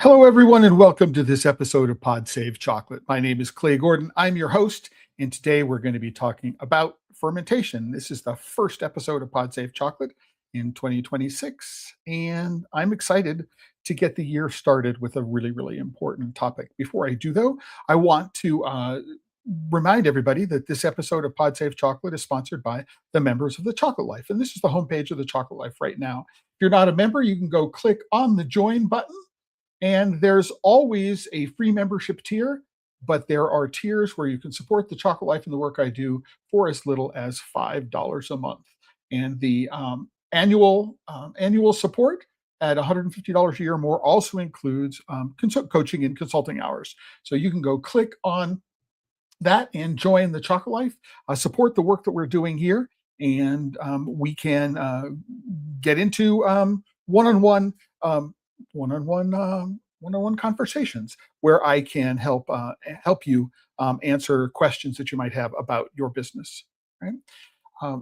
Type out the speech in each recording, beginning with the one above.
Hello, everyone, and welcome to this episode of Pod Save Chocolate. My name is Clay Gordon. I'm your host, and today we're going to be talking about fermentation. This is the first episode of Pod Save Chocolate in 2026, and I'm excited to get the year started with a really important topic. Before I do, though, I want to remind everybody that this episode of Pod Save Chocolate is sponsored by the members of the Chocolate Life, and this is the homepage of the Chocolate Life right now. If you're not a member, you can go click on the join button. And there's always a free membership tier, but there are tiers where you can support the Chocolate Life and the work I do for as little as $5 a month. And the annual support at $150 a year or more also includes coaching and consulting hours. So you can go click on that and join the Chocolate Life, support the work that we're doing here, and we can get into one-on-one conversations where I can help you answer questions that you might have about your business. Right?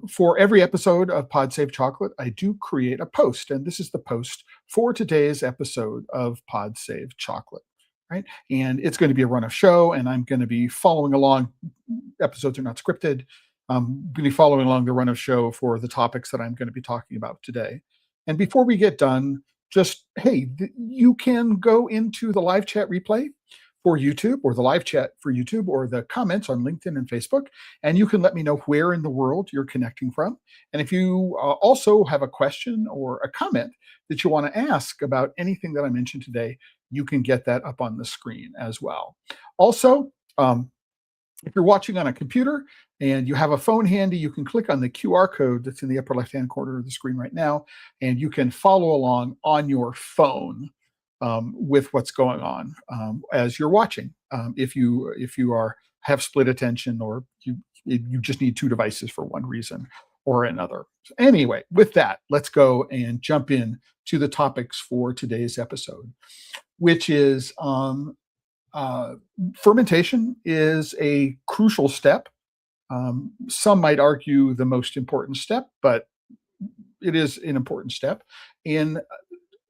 For every episode of Pod Save Chocolate, I do create a post, and this is the post for today's episode of Pod Save Chocolate. Right? And it's going to be a run of show, and I'm going to be following along. Episodes are not scripted. I'm going to be following along the run of show for the topics that I'm going to be talking about today. And before we get done, just, hey, you can go into the live chat replay for YouTube, or the live chat for YouTube, or the comments on LinkedIn and Facebook, and you can let me know where in the world you're connecting from. And if you also have a question or a comment that you want to ask about anything that I mentioned today, you can get that up on the screen as well. Also, if you're watching on a computer and you have a phone handy, you can click on the QR code that's in the upper left-hand corner of the screen right now, and you can follow along on your phone with what's going on as you're watching. If you have split attention, or you just need two devices for one reason or another. So anyway, with that, let's go and jump in to the topics for today's episode, which is fermentation is a crucial step. Some might argue the most important step, but it is an important step in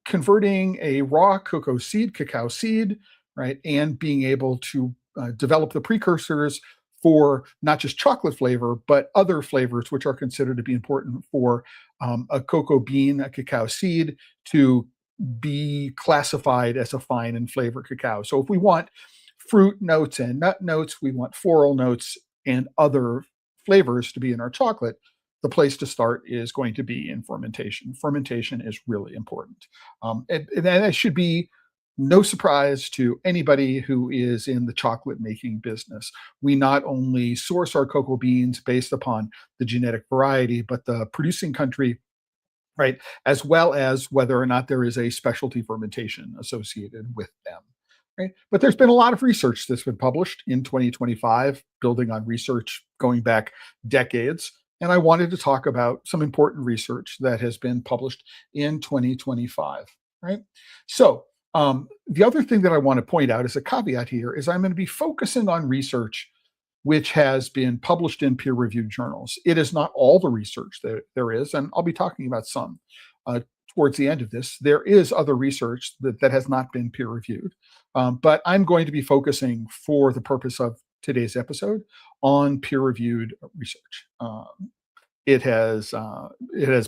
converting a raw cacao seed, right, and being able to develop the precursors for not just chocolate flavor, but other flavors which are considered to be important for a cocoa bean, a cacao seed, to be classified as a fine and flavored cacao. So if we want fruit notes and nut notes, we want floral notes and other flavors to be in our chocolate, the place to start is going to be in fermentation. Fermentation is really important. And that should be no surprise to anybody who is in the chocolate making business. We not only source our cocoa beans based upon the genetic variety, but the producing country, right, as well as whether or not there is a specialty fermentation associated with them. Right? But there's been a lot of research that's been published in 2025, building on research going back decades. And I wanted to talk about some important research that has been published in 2025. Right? So the other thing that I want to point out as a caveat here is I'm going to be focusing on research which has been published in peer-reviewed journals. It is not all the research that there is, and I'll be talking about some towards the end of this. There is other research that has not been peer-reviewed, but I'm going to be focusing, for the purpose of today's episode, on peer-reviewed research. It has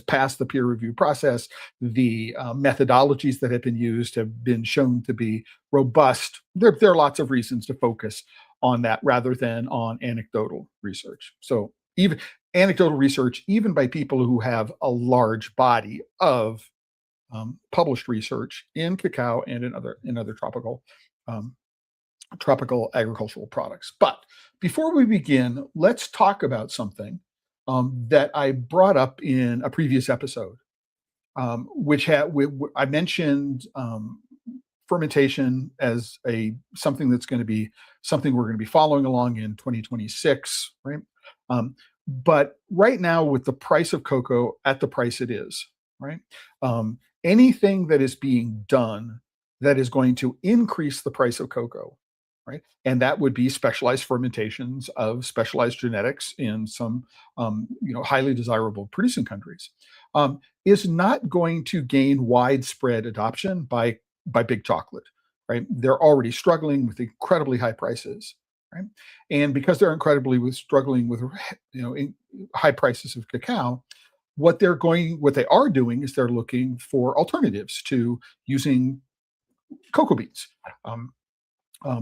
passed the peer review process. The methodologies that have been used have been shown to be robust. There are lots of reasons to focus on that rather than on anecdotal research. So even anecdotal research, even by people who have a large body of published research in cacao and in other tropical agricultural products. But before we begin, let's talk about something that I brought up in a previous episode, which I mentioned fermentation as something that's going to be something we're going to be following along in 2026, right? But right now, with the price of cocoa at the price it is, right? Anything that is being done that is going to increase the price of cocoa, right? And that would be specialized fermentations of specialized genetics in some, highly desirable producing countries, is not going to gain widespread adoption by big chocolate. right? They're already struggling with incredibly high prices, right? And because they're struggling with high prices of cacao, what they are doing is they're looking for alternatives to using cocoa beans. Um,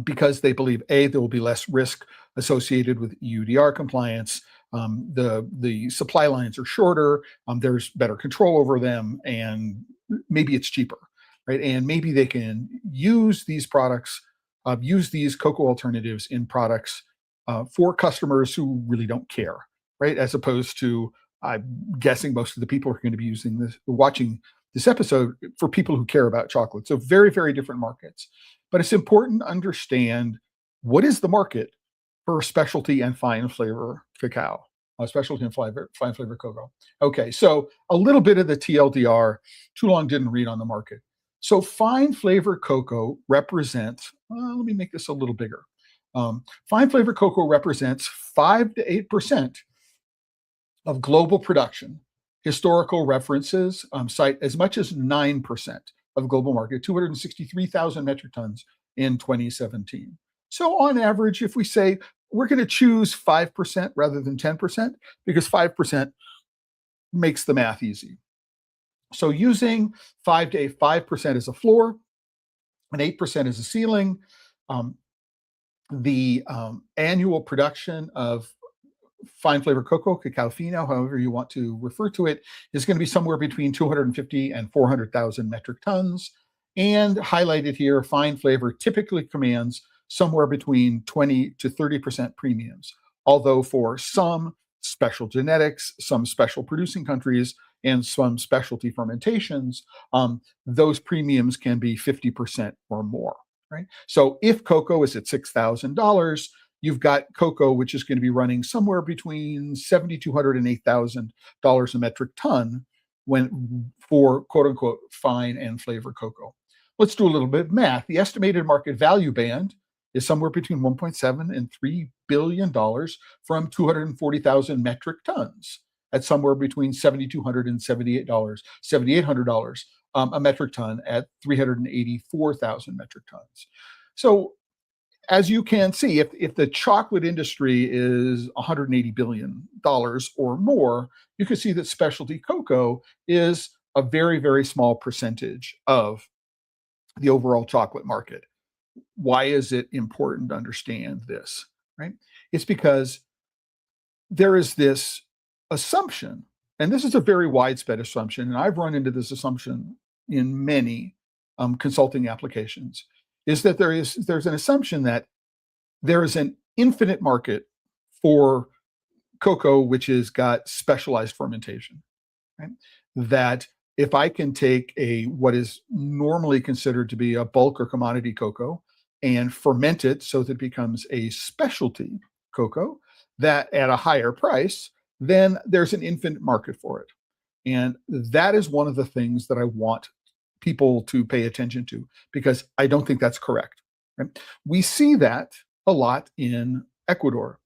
because they believe there will be less risk associated with EUDR compliance. The supply lines are shorter. There's better control over them, and maybe it's cheaper, right? And maybe they can use these products, use these cocoa alternatives in products for customers who really don't care, right? As opposed to, I'm guessing most of the people who are going to be watching this episode, for people who care about chocolate. So very, very different markets. But it's important to understand what is the market for specialty and fine flavor cacao, specialty and fine flavor cocoa. Okay, so a little bit of the TLDR, too long didn't read on the market. So fine flavor cocoa represents, let me make this a little bigger. Fine flavor cocoa represents 5 to 8% of global production. Historical references cite as much as 9% of global market, 263,000 metric tons in 2017. So on average, if we say we're going to choose 5% rather than 10%, because 5% makes the math easy. So using 5% as a floor and 8% as a ceiling, the annual production of fine flavor cocoa, cacao fino, however you want to refer to it, is going to be somewhere between 250 and 400,000 metric tons. And highlighted here, fine flavor typically commands somewhere between 20 to 30% premiums. Although for some special genetics, some special producing countries, and some specialty fermentations, those premiums can be 50% or more, right? So if cocoa is at $6,000, you've got cocoa, which is going to be running somewhere between $7,200 and $8,000 a metric ton for quote unquote fine and flavor cocoa. Let's do a little bit of math. The estimated market value band is somewhere between 1.7 and $3 billion from 240,000 metric tons at somewhere between $7,200 and $7,800 a metric ton at 384,000 metric tons. So as you can see, if the chocolate industry is $180 billion or more, you can see that specialty cocoa is a very, very small percentage of the overall chocolate market. Why is it important to understand this, right? It's because there is this assumption, and this is a very widespread assumption, and I've run into this assumption in many consulting applications, is that there's an assumption that there is an infinite market for cocoa which has got specialized fermentation, right? That if I can take what is normally considered to be a bulk or commodity cocoa and ferment it so that it becomes a specialty cocoa that at a higher price, then there's an infinite market for it. And that is one of the things that I want people to pay attention to, because I don't think that's correct. Right? We see that a lot in Ecuador,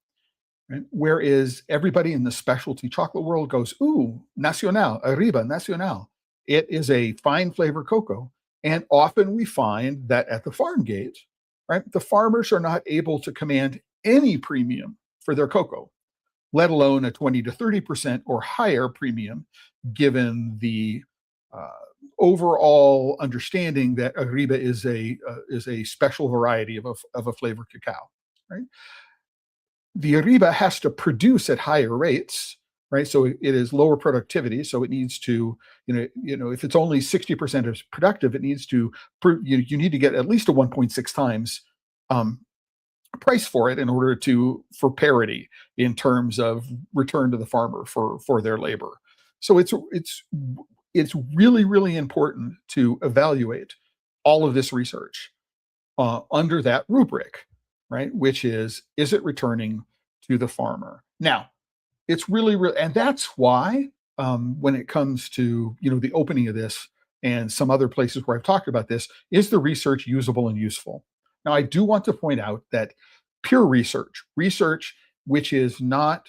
right? Whereas everybody in the specialty chocolate world goes, ooh, Nacional, Arriba, Nacional. It is a fine flavor cocoa. And often we find that at the farm gate, right, the farmers are not able to command any premium for their cocoa, let alone a 20 to 30% or higher premium, given the overall understanding that Arriba is a special variety of a flavored cacao, right? The Arriba has to produce at higher rates, right? So it is lower productivity. So it needs to, if it's only 60% as productive, it needs to, you need to get at least a 1.6 times price for it in order for parity in terms of return to the farmer for their labor. So it's really, really important to evaluate all of this research under that rubric, right? Which is it returning to the farmer? Now, it's really, and that's why when it comes to, the opening of this and some other places where I've talked about this, is the research usable and useful? Now, I do want to point out that pure research which is not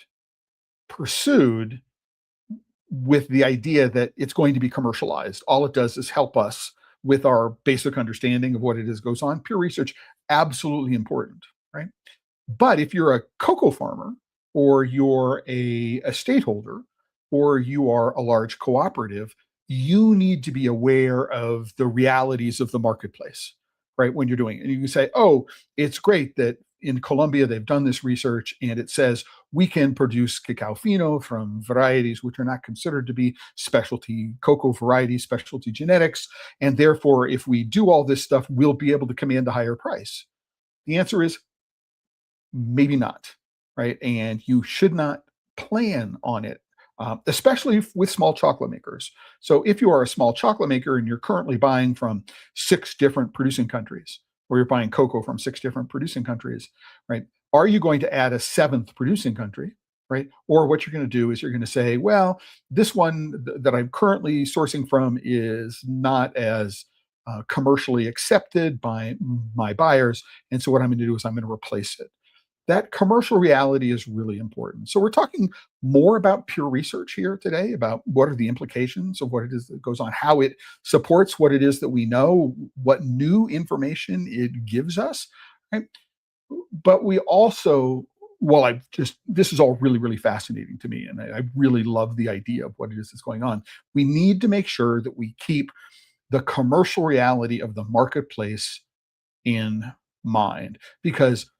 pursued with the idea that it's going to be commercialized, all it does is help us with our basic understanding of what it is goes on. Peer research, absolutely important, right? But if you're a cocoa farmer, or you're a stakeholder, or you are a large cooperative, you need to be aware of the realities of the marketplace, right? When you're doing it. And you can say, oh, it's great that in Colombia they've done this research and it says we can produce cacao fino from varieties which are not considered to be specialty cocoa varieties, specialty genetics. And therefore, if we do all this stuff, we'll be able to command a higher price. The answer is maybe not, right? And you should not plan on it, especially with small chocolate makers. So if you are a small chocolate maker and you're currently buying from 6 different producing countries, or you're buying cocoa from 6 different producing countries, right? Are you going to add a 7th producing country, right? Or what you're going to do is you're going to say, well, this one that I'm currently sourcing from is not as commercially accepted by my buyers. And so what I'm going to do is I'm going to replace it. That commercial reality is really important. So we're talking more about pure research here today, about what are the implications of what it is that goes on, how it supports what it is that we know, what new information it gives us, right? But we also, well, this is all really, really fascinating to me, and I really love the idea of what it is that's going on. We need to make sure that we keep the commercial reality of the marketplace in mind, because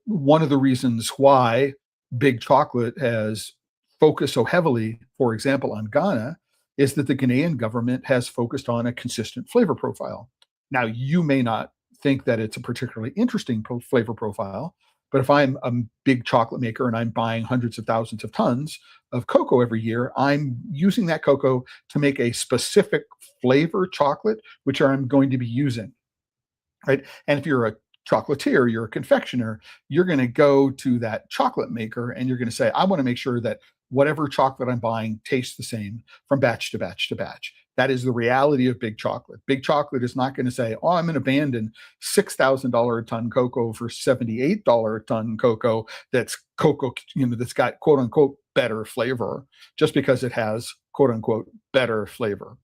one of the reasons why big chocolate has focused so heavily, for example, on Ghana, is that the Ghanaian government has focused on a consistent flavor profile. Now, you may not think that it's a particularly interesting flavor profile, but if I'm a big chocolate maker and I'm buying hundreds of thousands of tons of cocoa every year, I'm using that cocoa to make a specific flavor chocolate, which I'm going to be using, right? And if you're a chocolatier, you're a confectioner, you're going to go to that chocolate maker and you're going to say, I want to make sure that whatever chocolate I'm buying tastes the same from batch to batch to batch. That is the reality of big chocolate. Big chocolate is not going to say, oh, I'm going to abandon $6,000 a ton cocoa for $78 a ton cocoa that's cocoa, that's got quote unquote better flavor, just because it has quote unquote better flavor.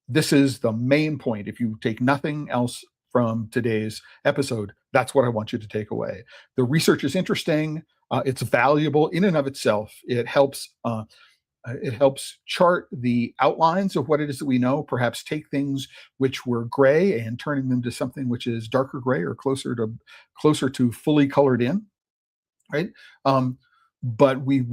This is the main point. If you take nothing else from today's episode, that's what I want you to take away. The research is interesting. It's valuable in and of itself. It helps chart the outlines of what it is that we know, perhaps take things which were gray and turning them to something which is darker gray or closer to fully colored in, right? But we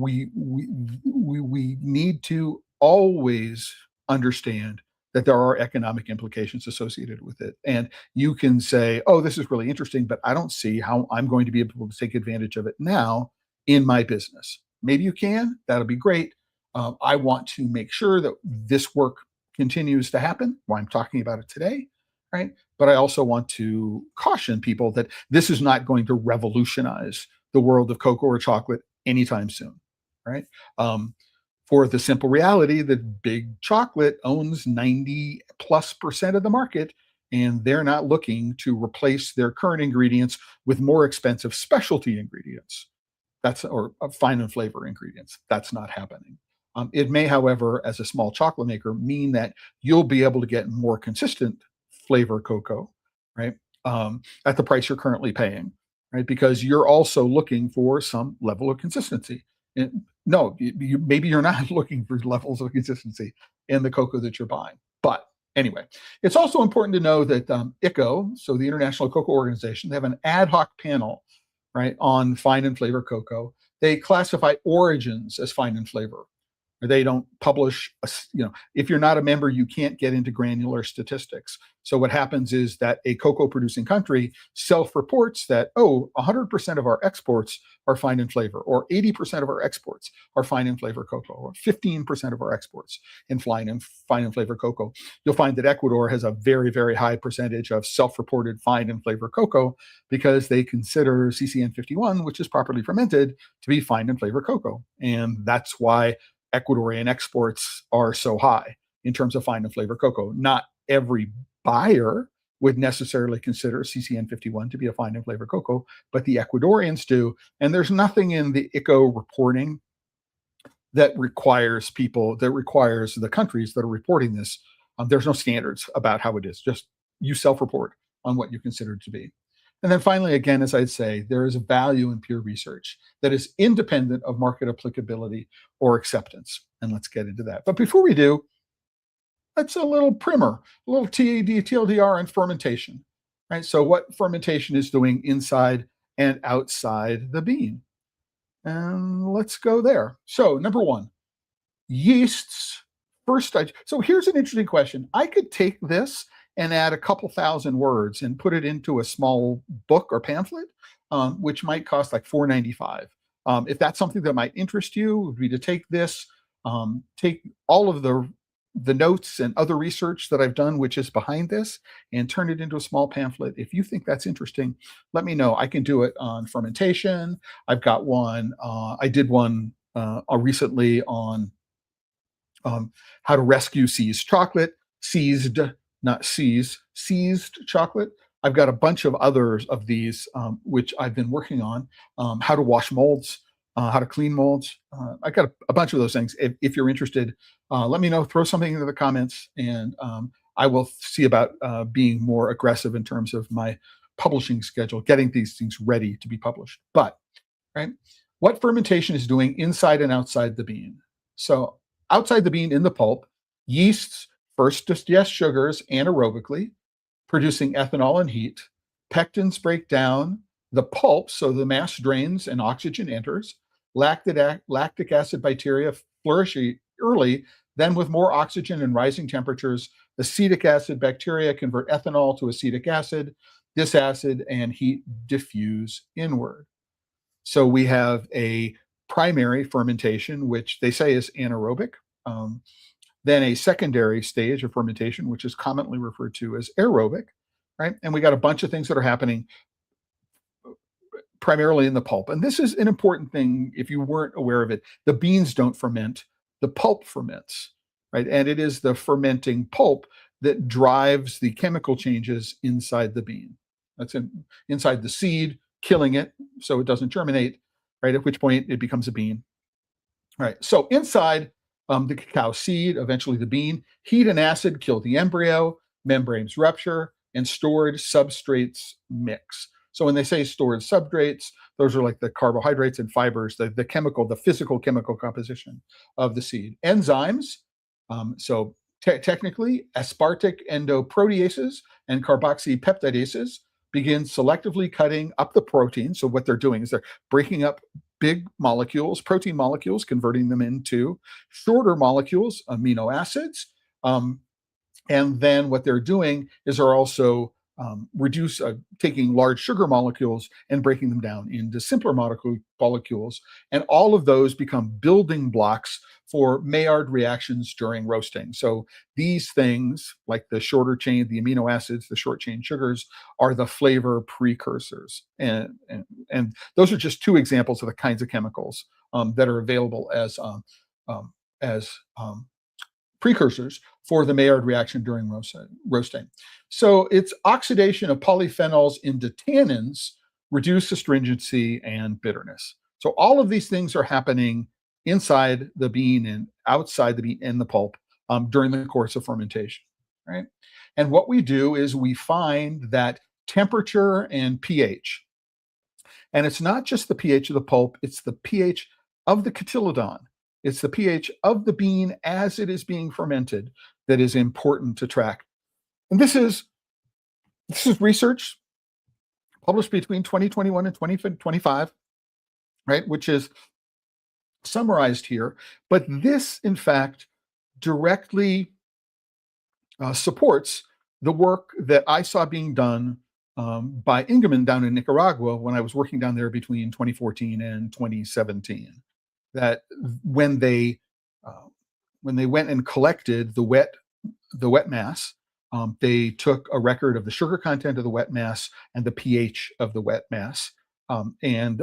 need to always understand that there are economic implications associated with it. And you can say, oh, this is really interesting, but I don't see how I'm going to be able to take advantage of it now in my business. Maybe you can. That'll be great. I want to make sure that this work continues to happen while I'm talking about it today, right? But I also want to caution people that this is not going to revolutionize the world of cocoa or chocolate anytime soon, right? For the simple reality that big chocolate owns 90+% of the market, and they're not looking to replace their current ingredients with more expensive specialty ingredients. Or fine and flavor ingredients. That's not happening. It may, however, as a small chocolate maker, mean that you'll be able to get more consistent flavor cocoa, right? At the price you're currently paying, right? Because you're also looking for some level of consistency. And no, maybe you're not looking for levels of consistency in the cocoa that you're buying. But anyway, it's also important to know that ICO, so the International Cocoa Organization, they have an ad hoc panel, right, on fine and flavor cocoa. They classify origins as fine and flavor. They don't publish, if you're not a member, you can't get into granular statistics. So what happens is that a cocoa producing country self-reports that, 100% of our exports are fine in flavor, or 80% of our exports are fine in flavor cocoa, or 15% of our exports in fine and flavor cocoa. You'll find that Ecuador has a very, very high percentage of self-reported fine and flavor cocoa because they consider CCN 51, which is properly fermented, to be fine and flavor cocoa. And that's why Ecuadorian exports are so high in terms of fine and flavor cocoa. Not every buyer would necessarily consider CCN 51 to be a fine and flavor cocoa, but the Ecuadorians do. And there's nothing in the ICO reporting that requires the countries that are reporting this There's no standards about how it is. Just you self-report on what you consider it to be. And then finally, again, as I'd say, there is a value in peer research that is independent of market applicability or acceptance. And let's get into that. But before we do, that's a little primer, a little TLDR on fermentation, right? So what fermentation is doing inside and outside the bean. And let's go there. So number one, yeasts. So here's an interesting question. I could take this and add a couple thousand words and put it into a small book or pamphlet, which might cost like $4.95. If that's something that might interest you, would be to take this, take all of the notes and other research that I've done, which is behind this, and turn it into a small pamphlet. If you think that's interesting, let me know. I can do it on fermentation. I've got one. I did one recently on how to rescue seized chocolate, seized, not seize, seized chocolate. I've got a bunch of others of these, which I've been working on, how to wash molds, how to clean molds. I got a bunch of those things. If you're interested, let me know, throw something into the comments, and I will see about being more aggressive in terms of my publishing schedule, getting these things ready to be published. But, right, what fermentation is doing inside and outside the bean. So outside the bean in the pulp, yeasts first digest sugars anaerobically, producing ethanol and heat. Pectins break down the pulp, so the mass drains and oxygen enters. Lactic acid bacteria flourish early, then with more oxygen and rising temperatures, acetic acid bacteria convert ethanol to acetic acid. This acid and heat diffuse inward. So we have a primary fermentation, which they say is anaerobic. Then a secondary stage of fermentation, which is commonly referred to as aerobic, right? And we got a bunch of things that are happening primarily in the pulp. And this is an important thing if you weren't aware of it. The beans don't ferment, the pulp ferments, right? And it is the fermenting pulp that drives the chemical changes inside the bean. That's inside the seed, killing it so it doesn't germinate, right? At which point it becomes a bean. All right, so inside the cacao seed, eventually the bean, heat and acid kill the embryo, membranes rupture, and stored substrates mix. So when they say stored substrates, those are like the carbohydrates and fibers, the physical chemical composition of the seed. Enzymes, technically, aspartic endoproteases and carboxypeptidases begin selectively cutting up the protein. So what they're doing is they're breaking up big molecules, protein molecules, converting them into shorter molecules, amino acids. And then what they're doing is they're also taking large sugar molecules and breaking them down into simpler molecules. And all of those become building blocks for Maillard reactions during roasting. So these things, like the shorter chain, the amino acids, the short chain sugars, are the flavor precursors. And those are just two examples of the kinds of chemicals that are available as precursors for the Maillard reaction during roasting. So it's oxidation of polyphenols into tannins reduce astringency and bitterness. So all of these things are happening inside the bean and outside the bean and the pulp during the course of fermentation, right? And what we do is we find that temperature and pH, and it's not just the pH of the pulp, it's the pH of the cotyledon. It's the pH of the bean as it is being fermented that is important to track. And this is research published between 2021 and 2025, right, which is summarized here. But this, in fact, directly supports the work that I saw being done by Ingemann down in Nicaragua when I was working down there between 2014 and 2017. That when they went and collected the wet mass, they took a record of the sugar content of the wet mass and the pH of the wet mass, and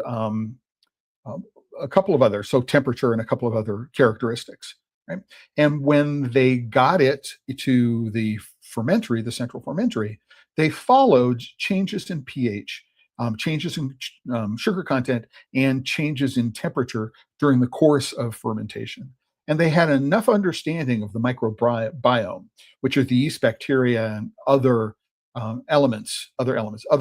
a couple of others, so temperature and a couple of other characteristics. Right? And when they got it to the fermentary, the central fermentary, they followed changes in pH, changes in sugar content, and changes in temperature during the course of fermentation. And they had enough understanding of the microbiome, which are the yeast bacteria and other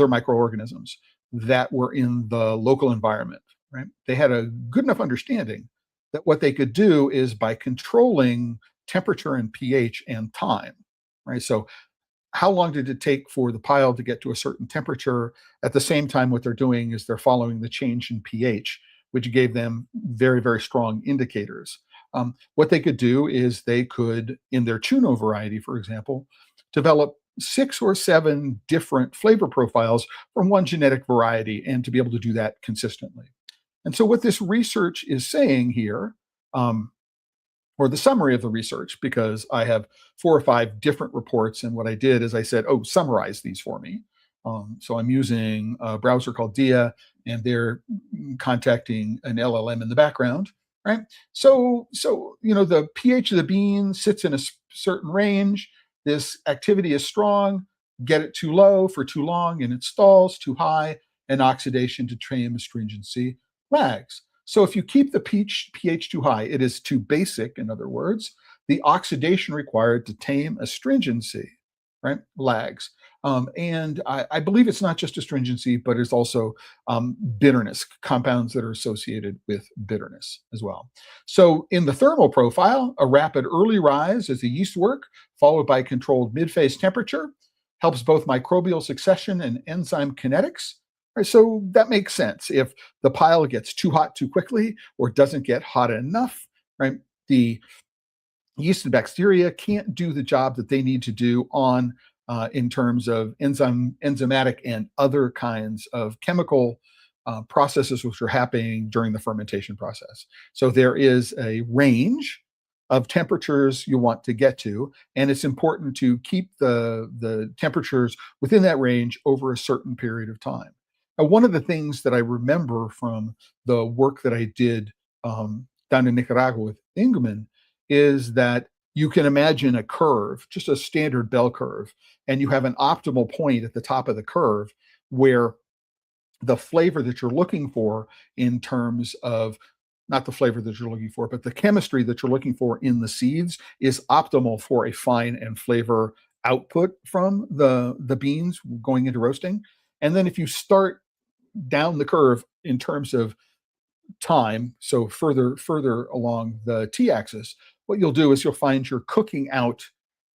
microorganisms that were in the local environment, right? They had a good enough understanding that what they could do is by controlling temperature and pH and time, right? So how long did it take for the pile to get to a certain temperature? At the same time, what they're doing is they're following the change in pH, which gave them very, very strong indicators. What they could do is they could, in their Chuno variety, for example, develop 6 or 7 different flavor profiles from one genetic variety and to be able to do that consistently. And so, what this research is saying here, um, or the summary of the research, because I have 4 or 5 different reports. And what I did is I said, oh, summarize these for me. So I'm using a browser called Dia, and they're contacting an LLM in the background, right? So the pH of the bean sits in a certain range. This activity is strong. Get it too low for too long, and it stalls. Too high, and oxidation to tame astringency lags. So if you keep the pH too high, it is too basic, in other words, the oxidation required to tame astringency, right, lags. And I believe it's not just astringency, but it's also bitterness, compounds that are associated with bitterness as well. So in the thermal profile, a rapid early rise as the yeast work, followed by controlled mid-phase temperature, helps both microbial succession and enzyme kinetics. Right, so that makes sense. If the pile gets too hot too quickly or doesn't get hot enough, right, the yeast and bacteria can't do the job that they need to do on in terms of enzymatic and other kinds of chemical processes which are happening during the fermentation process. So there is a range of temperatures you want to get to, and it's important to keep the temperatures within that range over a certain period of time. Now, one of the things that I remember from the work that I did down in Nicaragua with Ingman is that you can imagine a curve, just a standard bell curve, and you have an optimal point at the top of the curve where the flavor that you're looking for in terms of not the flavor that you're looking for, but the chemistry that you're looking for in the seeds is optimal for a fine and flavor output from the beans going into roasting. And then if you start down the curve in terms of time, so further along the t-axis, what you'll do is you'll find you're cooking out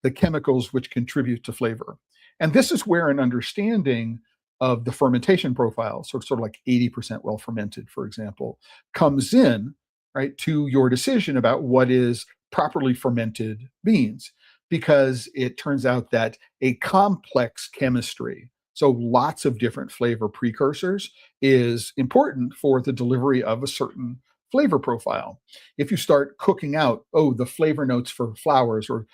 the chemicals which contribute to flavor. And this is where an understanding of the fermentation profile, sort of like 80% well fermented, for example, comes in, right, to your decision about what is properly fermented beans, because it turns out that a complex chemistry, so lots of different flavor precursors, is important for the delivery of a certain flavor profile. If you start cooking out, the flavor notes for flowers, or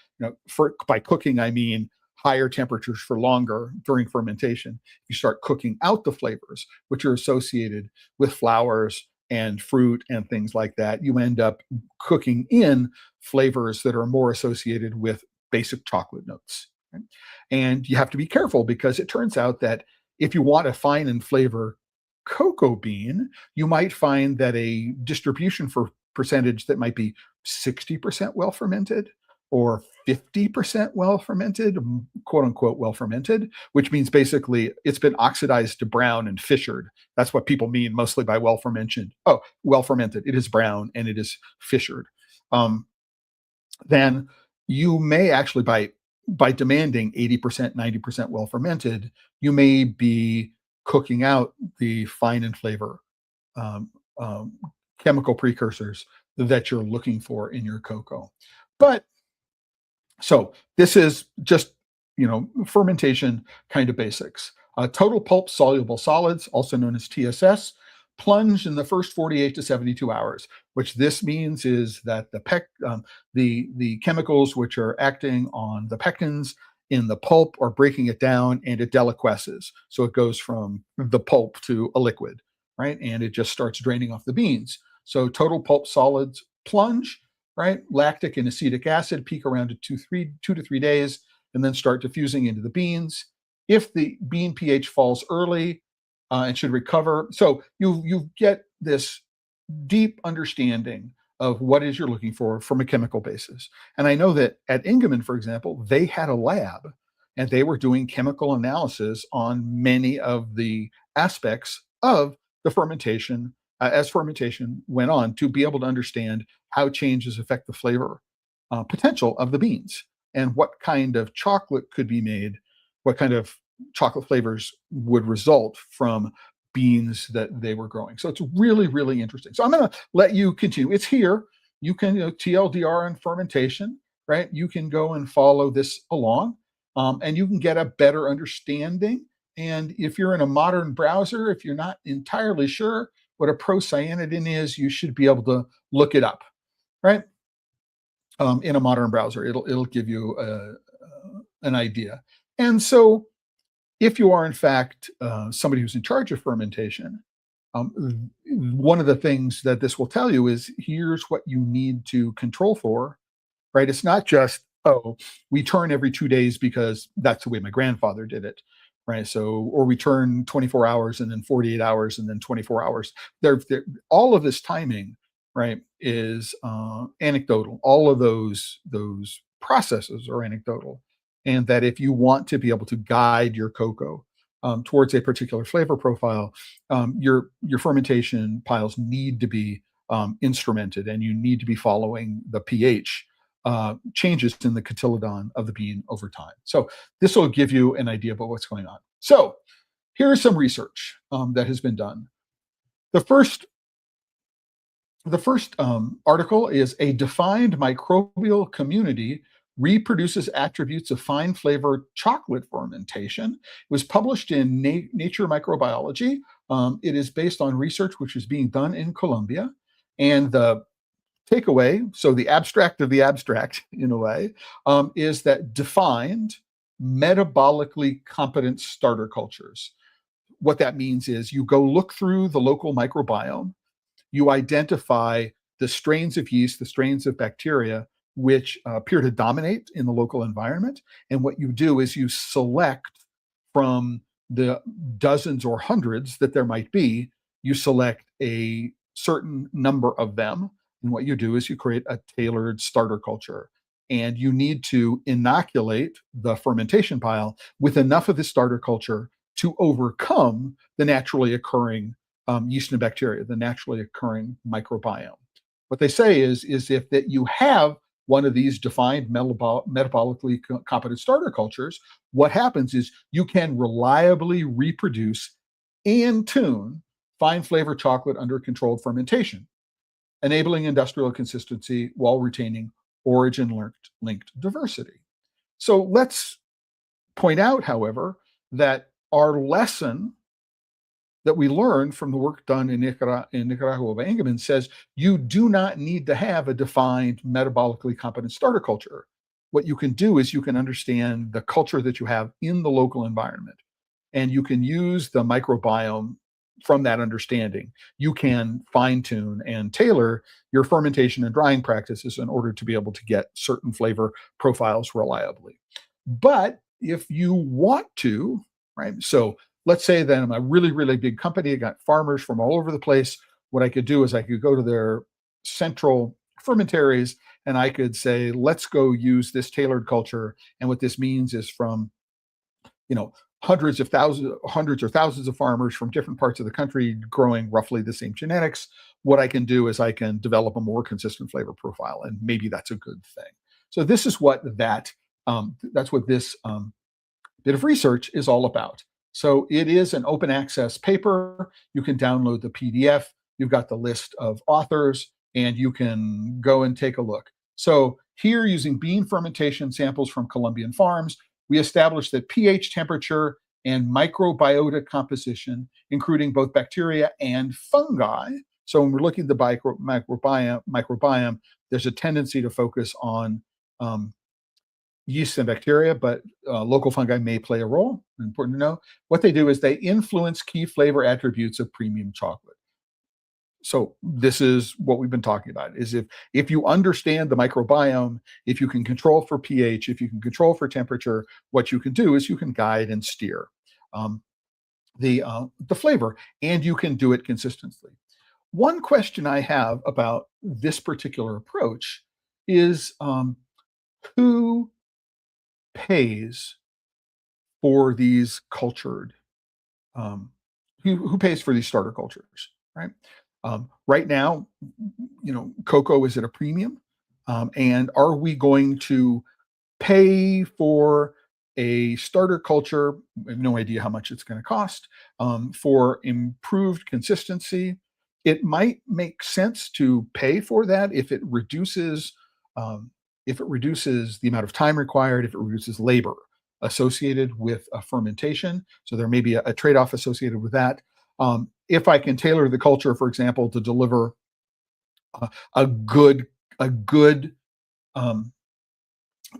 by cooking I mean higher temperatures for longer during fermentation. You start cooking out the flavors which are associated with flowers and fruit and things like that. You end up cooking in flavors that are more associated with basic chocolate notes. Right? And you have to be careful, because it turns out that if you want a fine and flavor cocoa bean, you might find that a distribution for percentage that might be 60% well fermented or 50% well fermented, quote unquote well fermented, which means basically it's been oxidized to brown and fissured. That's what people mean mostly by well fermented. Oh, well fermented. It is brown and it is fissured. Then you may actually, by demanding 80%, 90% well fermented, you may be cooking out the fine and flavor um, um, chemical precursors that you're looking for in your cocoa. But so this is just, fermentation kind of basics. Total pulp soluble solids, also known as TSS, plunge in the first 48 to 72 hours, which this means is that the chemicals which are acting on the pectins in the pulp are breaking it down, and it deliquesces. So it goes from the pulp to a liquid, right? And it just starts draining off the beans. So total pulp solids plunge, right? Lactic and acetic acid peak around 2 to 3 days, and then start diffusing into the beans. If the bean pH falls early, and should recover. So you get this deep understanding of what it is you're looking for from a chemical basis. And I know that at Ingemann, for example, they had a lab and they were doing chemical analysis on many of the aspects of the fermentation as fermentation went on to be able to understand how changes affect the flavor potential of the beans and what kind of chocolate could be made, what kind of chocolate flavors would result from beans that they were growing. So it's really, really interesting. So I'm going to let you continue. It's here. You can, TLDR and fermentation, right? You can go and follow this along, and you can get a better understanding. And if you're in a modern browser, if you're not entirely sure what a procyanidin is, you should be able to look it up, right? In a modern browser, it'll give you an idea. And so if you are, in fact, somebody who's in charge of fermentation, one of the things that this will tell you is here's what you need to control for, right? It's not just, oh, we turn every 2 days because that's the way my grandfather did it, right? So, or we turn 24 hours and then 48 hours and then 24 hours. All of this timing, right, is anecdotal. All of those processes are anecdotal, and that if you want to be able to guide your cocoa towards a particular flavor profile, your fermentation piles need to be instrumented, and you need to be following the pH changes in the cotyledon of the bean over time. So this will give you an idea about what's going on. So here is some research that has been done. The first article is a defined microbial community reproduces attributes of fine flavor chocolate fermentation. It was published in Nature Microbiology. It is based on research which is being done in Colombia. And the takeaway, so the abstract of the abstract in a way, is that defined metabolically competent starter cultures. What that means is you go look through the local microbiome, you identify the strains of yeast, the strains of bacteria, which appear to dominate in the local environment. And what you do is you select from the dozens or hundreds that there might be, you select a certain number of them. And what you do is you create a tailored starter culture. And you need to inoculate the fermentation pile with enough of the starter culture to overcome the naturally occurring yeast and bacteria, the naturally occurring microbiome. What they say is if that you have one of these defined metabolically competent starter cultures, what happens is you can reliably reproduce and tune fine flavor chocolate under controlled fermentation, enabling industrial consistency while retaining origin-linked diversity. So let's point out, however, that our lesson that we learned from the work done in Nicaragua by Ingemann says you do not need to have a defined metabolically competent starter culture. What you can do is you can understand the culture that you have in the local environment, and you can use the microbiome from that understanding. You can fine-tune and tailor your fermentation and drying practices in order to be able to get certain flavor profiles reliably. But if you want to, right, so let's say that I'm a really, really big company. I got farmers from all over the place. What I could do is I could go to their central fermentaries and I could say, let's go use this tailored culture. And what this means is from, hundreds or thousands of farmers from different parts of the country growing roughly the same genetics. What I can do is I can develop a more consistent flavor profile, and maybe that's a good thing. So this is what that's what this bit of research is all about. So it is an open access paper. You can download the PDF. You've got the list of authors, and you can go and take a look. So here, using bean fermentation samples from Colombian farms, we established that pH, temperature, and microbiota composition, including both bacteria and fungi. So when we're looking at the microbiome, there's a tendency to focus on yeast and bacteria, but local fungi may play a role. Important to know. What they do is they influence key flavor attributes of premium chocolate. So this is what we've been talking about, is if you understand the microbiome, if you can control for pH, if you can control for temperature, what you can do is you can guide and steer the flavor, and you can do it consistently. One question I have about this particular approach is who pays for these cultured, um, who pays for these starter cultures, right? Right now, cocoa is at a premium, and are we going to pay for a starter culture? I have no idea how much it's going to cost. For improved consistency, it might make sense to pay for that um, if it reduces the amount of time required, if it reduces labor associated with a fermentation. So there may be a trade-off associated with that. If I can tailor the culture, for example, to deliver a, a good a good um,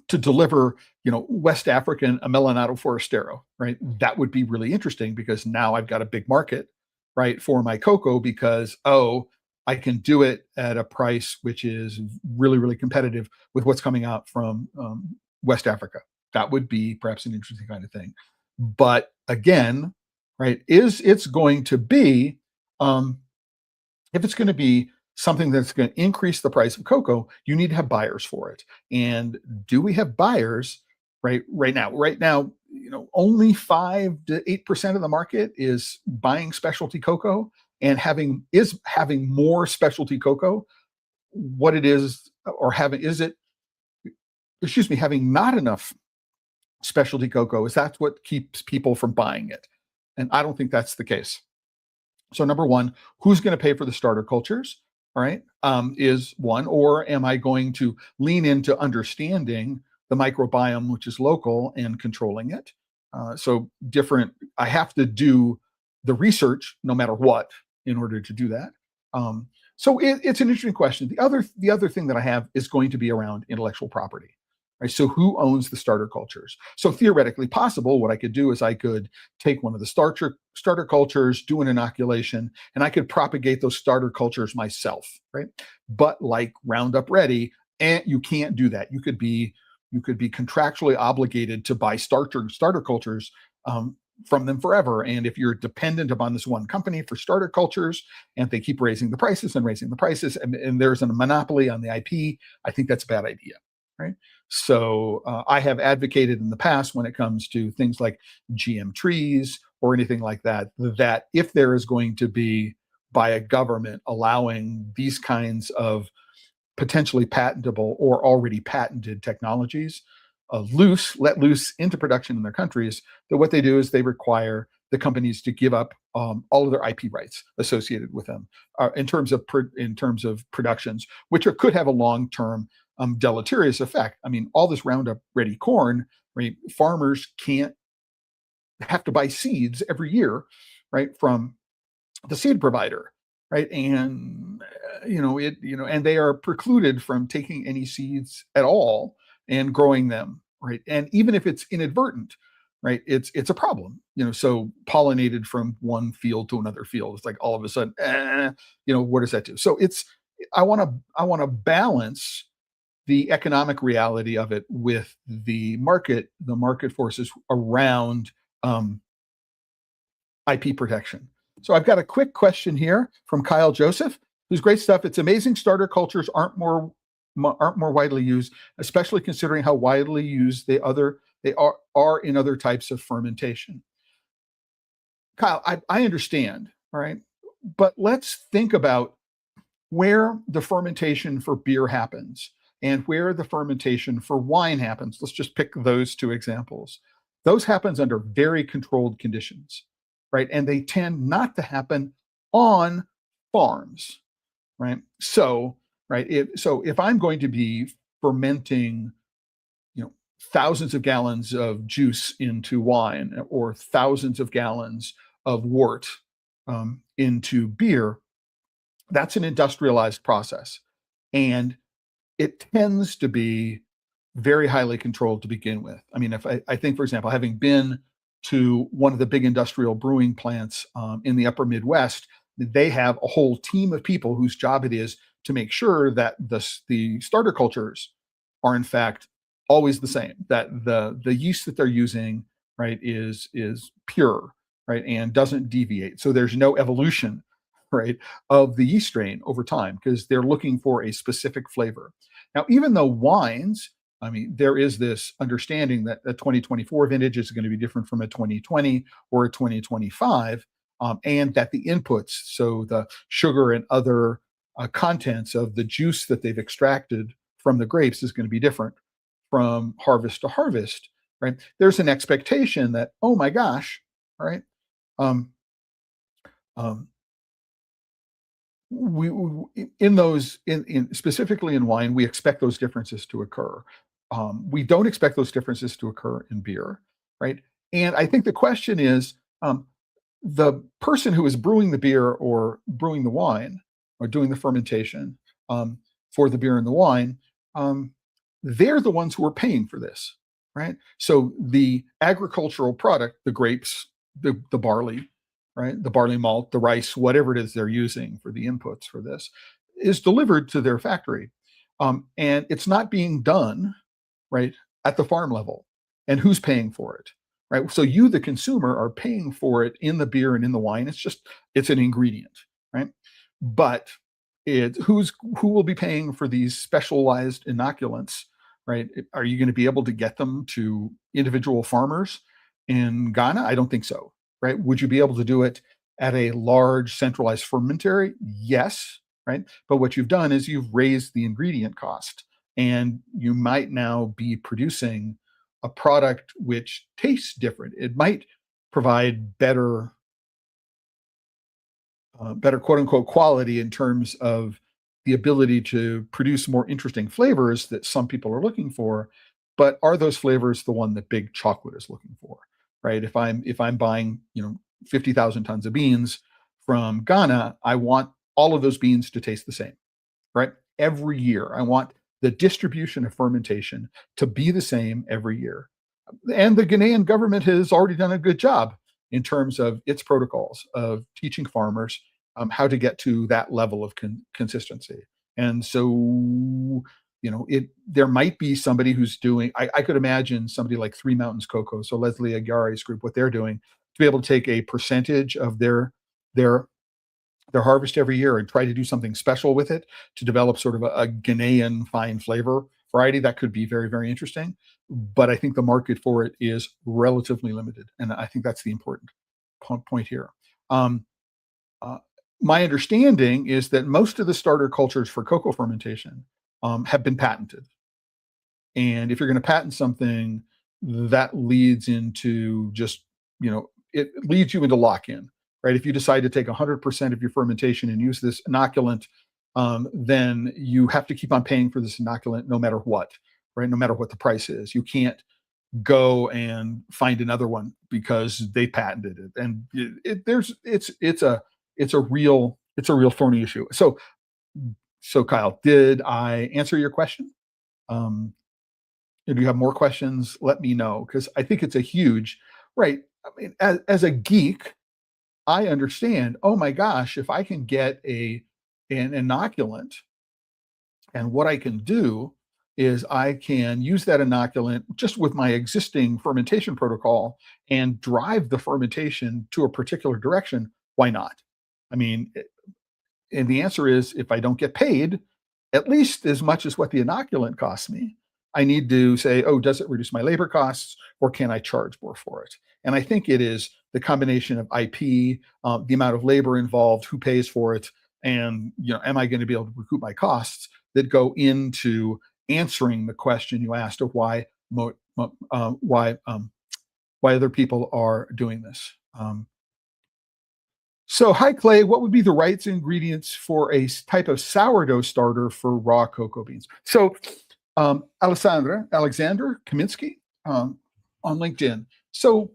to deliver, West African Amelinado Forastero, right? That would be really interesting because now I've got a big market, right, for my cocoa because, I can do it at a price which is really, really competitive with what's coming out from West Africa. That would be perhaps an interesting kind of thing. But again, right, um, if it's going to be something that's going to increase the price of cocoa, you need to have buyers for it. And do we have buyers right now? Right now, only 5 to 8% of the market is buying specialty cocoa and having more specialty cocoa. What it is, or having not enough specialty cocoa, is that's what keeps people from buying it. And I don't think that's the case. So number one, who's going to pay for the starter cultures? All right, is one, or am I going to lean into understanding the microbiome, which is local, and controlling it? So different. I have to do the research, no matter what, in order to do that. So it's an interesting question. The other thing that I have is going to be around intellectual property. Right? So who owns the starter cultures? So theoretically possible, what I could do is I could take one of the starter cultures, do an inoculation, and I could propagate those starter cultures myself, right? But like Roundup Ready, and you can't do that. You could be contractually obligated to buy starter cultures from them forever. And if you're dependent upon this one company for starter cultures, and they keep raising the prices and raising the prices, and there's a monopoly on the IP, I think that's a bad idea, right? So I have advocated in the past, when it comes to things like GM trees or anything like that, that if there is going to be, by a government, allowing these kinds of potentially patentable or already patented technologies let loose into production in their countries, that what they do is they require the companies to give up all of their IP rights associated with them in terms of productions, which could have a long-term deleterious effect. I mean, all this Roundup Ready corn, right? Farmers can't have to buy seeds every year, right, from the seed provider, right? And and they are precluded from taking any seeds at all and growing them, right? And even if it's inadvertent, right, it's a problem. So pollinated from one field to another field, it's like all of a sudden, what does that do? So I want to balance the economic reality of it with the market forces around um, IP protection. So I've got a quick question here from Kyle Joseph, who's great stuff. It's amazing starter cultures aren't more widely used, especially considering how widely used they are in other types of fermentation. Kyle, I understand, all right, but let's think about where the fermentation for beer happens and where the fermentation for wine happens. Let's just pick those two examples. Those happens under very controlled conditions, right? And they tend not to happen on farms, right? So, right, if I'm going to be fermenting, thousands of gallons of juice into wine, or thousands of gallons of wort into beer, that's an industrialized process. And it tends to be very highly controlled to begin with. I mean, if I think, for example, having been to one of the big industrial brewing plants in the upper Midwest, they have a whole team of people whose job it is to make sure that the starter cultures are in fact always the same, that the yeast that they're using, right, is pure, right, and doesn't deviate. So there's no evolution right, of the yeast strain over time because they're looking for a specific flavor. Now, even though wines, I mean, there is this understanding that a 2024 vintage is going to be different from a 2020 or a 2025, and that the inputs, so the sugar and other contents of the juice that they've extracted from the grapes, is going to be different from harvest to harvest, right? There's an expectation that, oh my gosh, all right, um, um, in those in specifically in wine, we expect those differences to occur. We don't expect those differences to occur in beer, right? And I think the question is, the person who is brewing the beer or brewing the wine or doing the fermentation, for the beer and the wine, um, they're the ones who are paying for this, right? So the agricultural product, the grapes, the barley, right, the barley malt, the rice, whatever it is they're using for the inputs for this, is delivered to their factory, and it's not being done, right, at the farm level. And who's paying for it? Right. So you, the consumer, are paying for it in the beer and in the wine. It's an ingredient, right? But who will be paying for these specialized inoculants, right? Are you going to be able to get them to individual farmers in Ghana? I don't think so. Right. Would you be able to do it at a large centralized fermentary? Yes. Right. But what you've done is you've raised the ingredient cost, and you might now be producing a product which tastes different. It might provide better quote unquote quality in terms of the ability to produce more interesting flavors that some people are looking for. But are those flavors the one that big chocolate is looking for? Right. If I'm buying, 50,000 tons of beans from Ghana, I want all of those beans to taste the same, right? Every year. I want the distribution of fermentation to be the same every year. And the Ghanaian government has already done a good job in terms of its protocols of teaching farmers, how to get to that level of consistency. And so, there might be somebody who's doing. I could imagine somebody like Three Mountains Cocoa, so Leslie Aguirre's group, what they're doing to be able to take a percentage of their their harvest every year and try to do something special with it to develop sort of a Ghanaian fine flavor variety. That could be very, very interesting. But I think the market for it is relatively limited. And I think that's the important point here. Um, uh, my understanding is that most of the starter cultures for cocoa fermentation, have been patented. And if you're going to patent something, that leads into just, it leads you into lock in, right? If you decide to take 100% of your fermentation and use this inoculant, then you have to keep on paying for this inoculant no matter what, right? No matter what the price is. You can't go and find another one because they patented it. And it's a real thorny issue. So Kyle, did I answer your question? Um, if you have more questions, let me know because I think it's a huge, right. I mean, as a geek, I understand. Oh my gosh, if I can get an inoculant, and what I can do is I can use that inoculant just with my existing fermentation protocol and drive the fermentation to a particular direction. Why not? I mean, and the answer is if I don't get paid at least as much as what the inoculant costs me, I need to say, oh, does it reduce my labor costs or can I charge more for it? And I think it is the combination of IP, the amount of labor involved, who pays for it, and am I going to be able to recoup my costs that go into answering the question you asked of why other people are doing this. So, hi Clay, what would be the right ingredients for a type of sourdough starter for raw cocoa beans? So, Alexander Kaminsky, on LinkedIn. So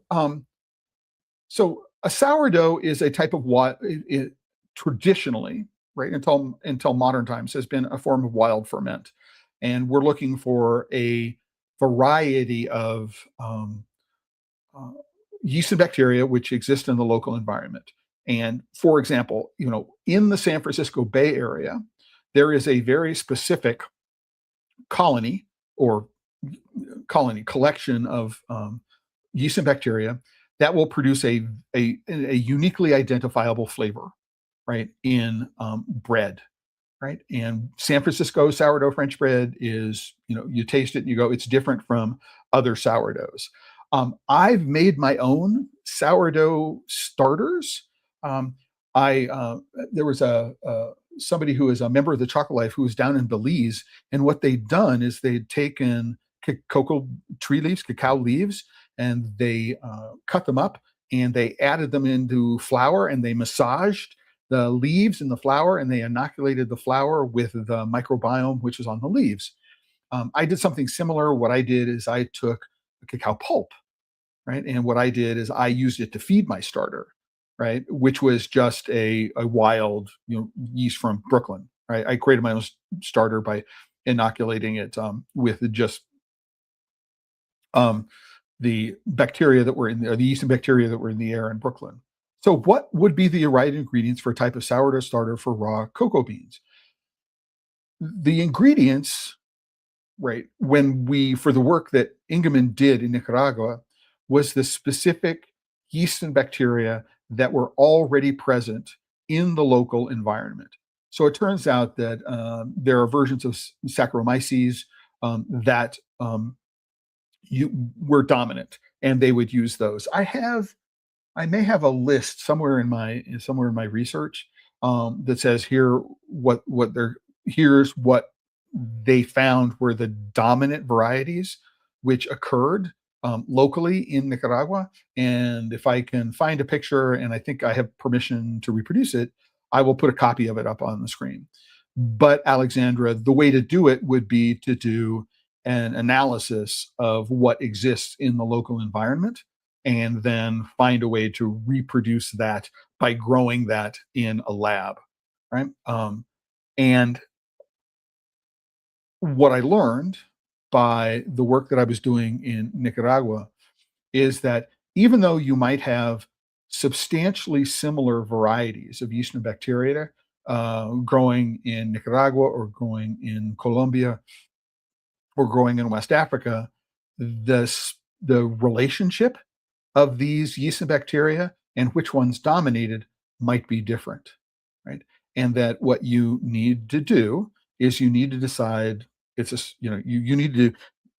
a sourdough is a type of what it traditionally, right, until modern times, has been a form of wild ferment, and we're looking for a variety of uh, yeast and bacteria which exist in the local environment. And for example, in the San Francisco Bay Area, there is a very specific colony or colony collection of yeast and bacteria that will produce a uniquely identifiable flavor. right, in bread, right? And San Francisco sourdough French bread is, you taste it and you go, it's different from other sourdoughs. I've made my own sourdough starters. Um, I There was somebody who is a member of the Chocolate Life who was down in Belize, and what they'd done is they'd taken cocoa tree leaves, cacao leaves, and they cut them up and they added them into flour and they massaged the leaves and the flour and they inoculated the flour with the microbiome which is on the leaves. I did something similar. What I did is I took the cacao pulp, right? And what I did is I used it to feed my starter, right? Which was just a wild, yeast from Brooklyn, right? I created my own starter by inoculating it with just um, the bacteria that were in the yeast and bacteria that were in the air in Brooklyn. So, what would be the right ingredients for a type of sourdough starter for raw cocoa beans? The ingredients, right, when we, for the work that Ingeman did in Nicaragua, was the specific yeast and bacteria that were already present in the local environment. So it turns out that there are versions of Saccharomyces that you were dominant, and they would use those. I may have a list somewhere in my research that says here's what they found were the dominant varieties which occurred locally in Nicaragua. And if I can find a picture, and I think I have permission to reproduce it, I will put a copy of it up on the screen. But Alexandra, the way to do it would be to do an analysis of what exists in the local environment and then find a way to reproduce that by growing that in a lab, right? And what I learned by the work that I was doing in Nicaragua is that even though you might have substantially similar varieties of yeast and bacteria growing in Nicaragua or growing in Colombia or growing in West Africa, the relationship of these yeast and bacteria and which ones dominated might be different, right? And that what you need to do is you need to decide you need to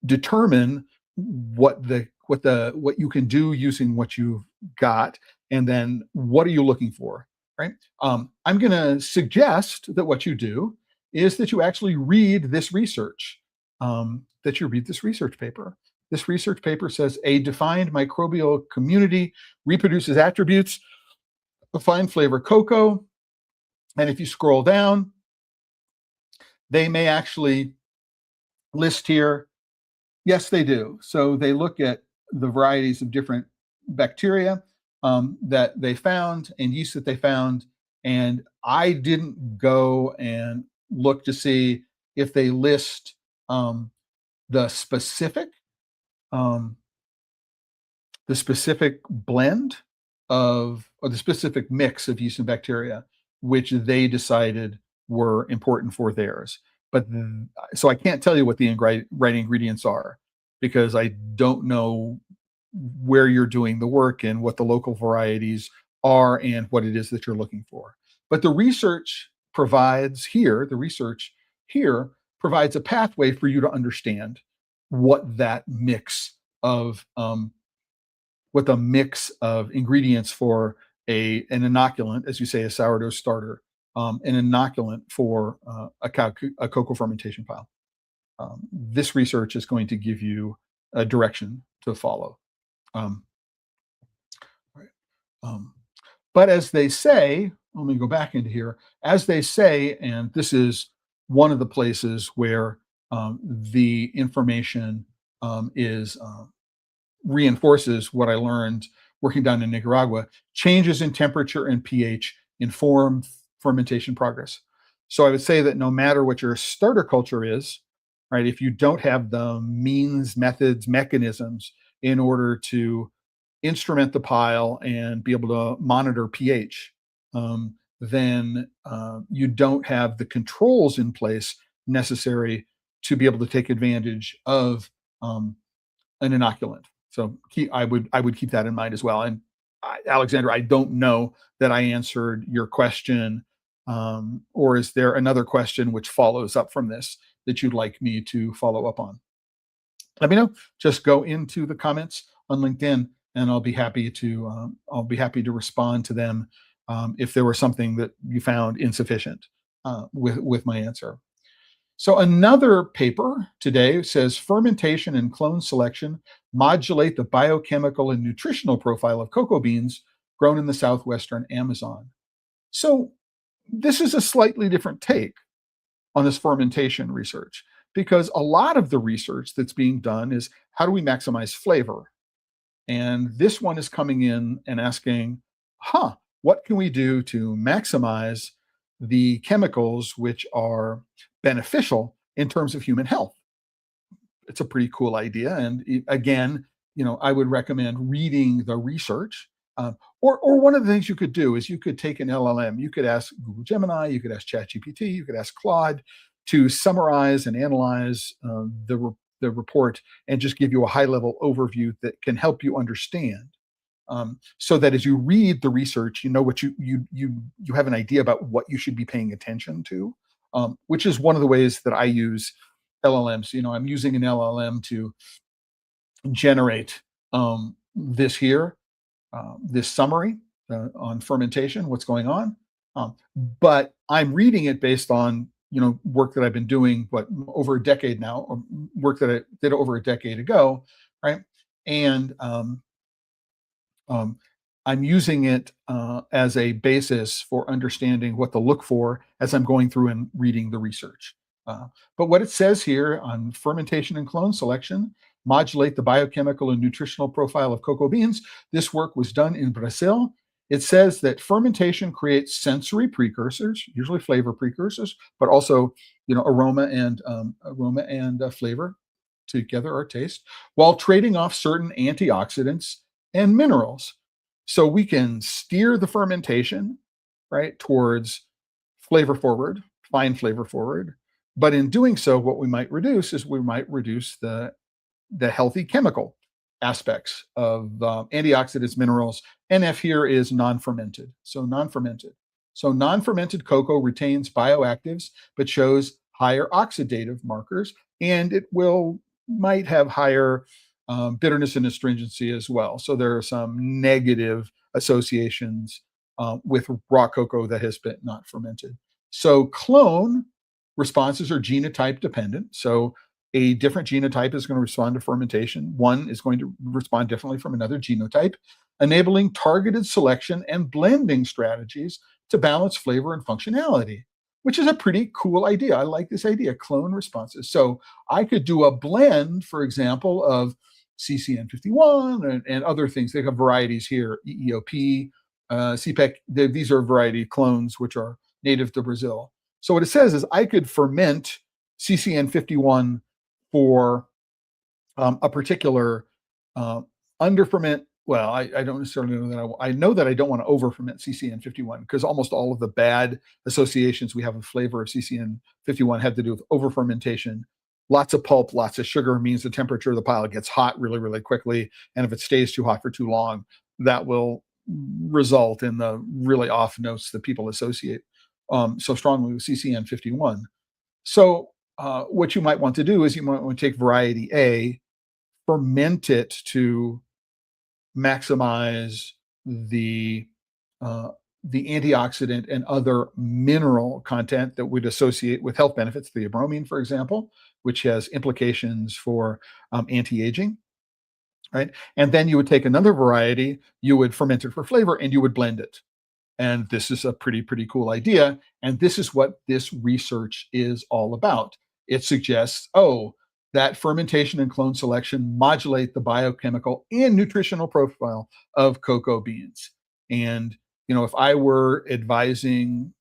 determine what you can do using what you've got, and then what are you looking for, right? I'm going to suggest that what you do is that you actually read this research, that you read this research paper. This research paper says a defined microbial community reproduces attributes of fine flavor cocoa. And if you scroll down, they may actually list here. Yes, they do. So they look at the varieties of different bacteria that they found and yeast that they found. And I didn't go and look to see if they list the specific um, the specific blend or the specific mix of yeast and bacteria which they decided were important for theirs. But so I can't tell you what the right ingredients are because I don't know where you're doing the work and what the local varieties are and what it is that you're looking for. But the research here provides a pathway for you to understand what that mix of what the mix of ingredients for an inoculant, as you say, a sourdough starter, an inoculant for a cocoa fermentation pile. This research is going to give you a direction to follow. Um, right. But as they say, let me go back into here. As they say, and this is one of the places where the information is reinforces what I learned working down in Nicaragua. Changes in temperature and pH inform fermentation progress. So I would say that no matter what your starter culture is, right, if you don't have the means, methods, mechanisms in order to instrument the pile and be able to monitor pH, then you don't have the controls in place necessary to be able to take advantage of an inoculant. So I would keep that in mind as well. And Alexander, I don't know that I answered your question. Or is there another question which follows up from this that you'd like me to follow up on? Let me know. Just go into the comments on LinkedIn, and I'll be happy to respond to them if there was something that you found insufficient with my answer. So another paper today says fermentation and clone selection modulate the biochemical and nutritional profile of cocoa beans grown in the southwestern Amazon. So this is a slightly different take on this fermentation research, because a lot of the research that's being done is how do we maximize flavor? And this one is coming in and asking, what can we do to maximize the chemicals which are beneficial in terms of human health? It's a pretty cool idea. And again, I would recommend reading the research. Or one of the things you could do is you could take an LLM. You could ask Google Gemini, you could ask ChatGPT, you could ask Claude to summarize and analyze the report and just give you a high-level overview that can help you understand. So that as you read the research, you know what you have an idea about what you should be paying attention to, which is one of the ways that I use LLMs. I'm using an LLM to generate this here. This summary on fermentation, what's going on. But I'm reading it based on work that I've been doing over a decade now, or work that I did over a decade ago, right? And I'm using it as a basis for understanding what to look for as I'm going through and reading the research. But what it says here on fermentation and clone selection modulate the biochemical and nutritional profile of cocoa beans. This work was done in Brazil. It says that fermentation creates sensory precursors, usually flavor precursors, but also aroma and flavor together, or taste, while trading off certain antioxidants and minerals. So we can steer the fermentation right towards flavor forward, fine flavor forward. But in doing so, what we might reduce is the healthy chemical aspects of antioxidants, minerals. NF here is non-fermented. So non-fermented cocoa retains bioactives, but shows higher oxidative markers, and it might have higher bitterness and astringency as well. So there are some negative associations with raw cocoa that has been not fermented. So clone responses are genotype dependent. So a different genotype is going to respond to fermentation. One is going to respond differently from another genotype, enabling targeted selection and blending strategies to balance flavor and functionality, which is a pretty cool idea. I like this idea, clone responses. So I could do a blend, for example, of CCN51 and other things. They have varieties here, EEOP, CPEC. These are variety clones which are native to Brazil. So what it says is I could ferment CCN51 for a particular under-ferment. Well, I don't necessarily know that I know that I don't want to over-ferment CCN51, because almost all of the bad associations we have of flavor of CCN51 have to do with over-fermentation. Lots of pulp, lots of sugar means the temperature of the pile gets hot really, really quickly. And if it stays too hot for too long, that will result in the really off notes that people associate so strongly with CCN51. So what you might want to do is you might want to take variety A, ferment it to maximize the antioxidant and other mineral content that would associate with health benefits, theobromine, for example, which has implications for anti-aging, right? And then you would take another variety, you would ferment it for flavor, and you would blend it. And this is a pretty cool idea. And this is what this research is all about. It suggests, that fermentation and clone selection modulate the biochemical and nutritional profile of cocoa beans. And, if I were advising,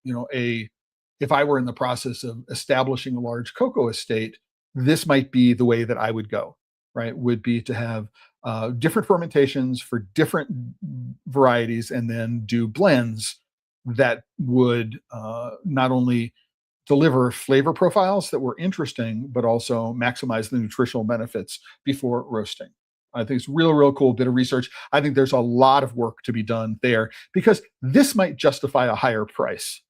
if I were in the process of establishing a large cocoa estate, this might be the way that I would go, right? Would be to have different fermentations for different varieties and then do blends that would not only deliver flavor profiles that were interesting, but also maximize the nutritional benefits before roasting. I think it's real cool bit of research. I think there's a lot of work to be done there because this might justify a higher price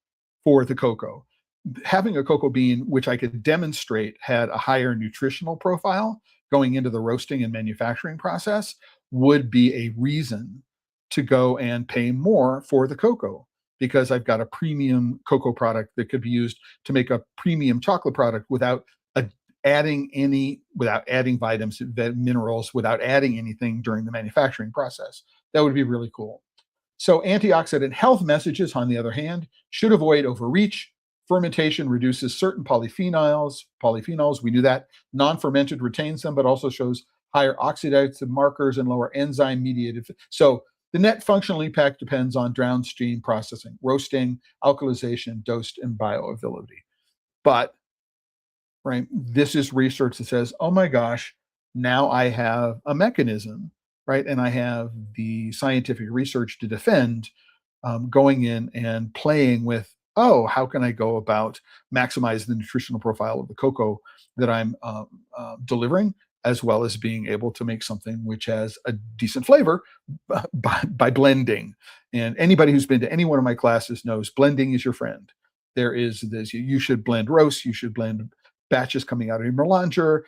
for the cocoa. Having a cocoa bean, which I could demonstrate had a higher nutritional profile going into the roasting and manufacturing process, would be a reason to go and pay more for the cocoa because I've got a premium cocoa product that could be used to make a premium chocolate product without without adding vitamins, minerals, without adding anything during the manufacturing process. That would be really cool. So antioxidant health messages, on the other hand, should avoid overreach. Fermentation reduces certain polyphenols. We knew that. Non-fermented retains them, but also shows higher oxidative markers and lower enzyme-mediated. So the net functional impact depends on downstream processing, roasting, alkalization, dose, and bioavailability. But right, this is research that says, oh my gosh, now I have a mechanism, right? And I have the scientific research to defend going in and playing with, oh, how can I go about maximize the nutritional profile of the cocoa that I'm delivering, as well as being able to make something which has a decent flavor by blending. And anybody who's been to any one of my classes knows blending is your friend. There is this, you should blend roast, you should blend batches coming out of your melanger.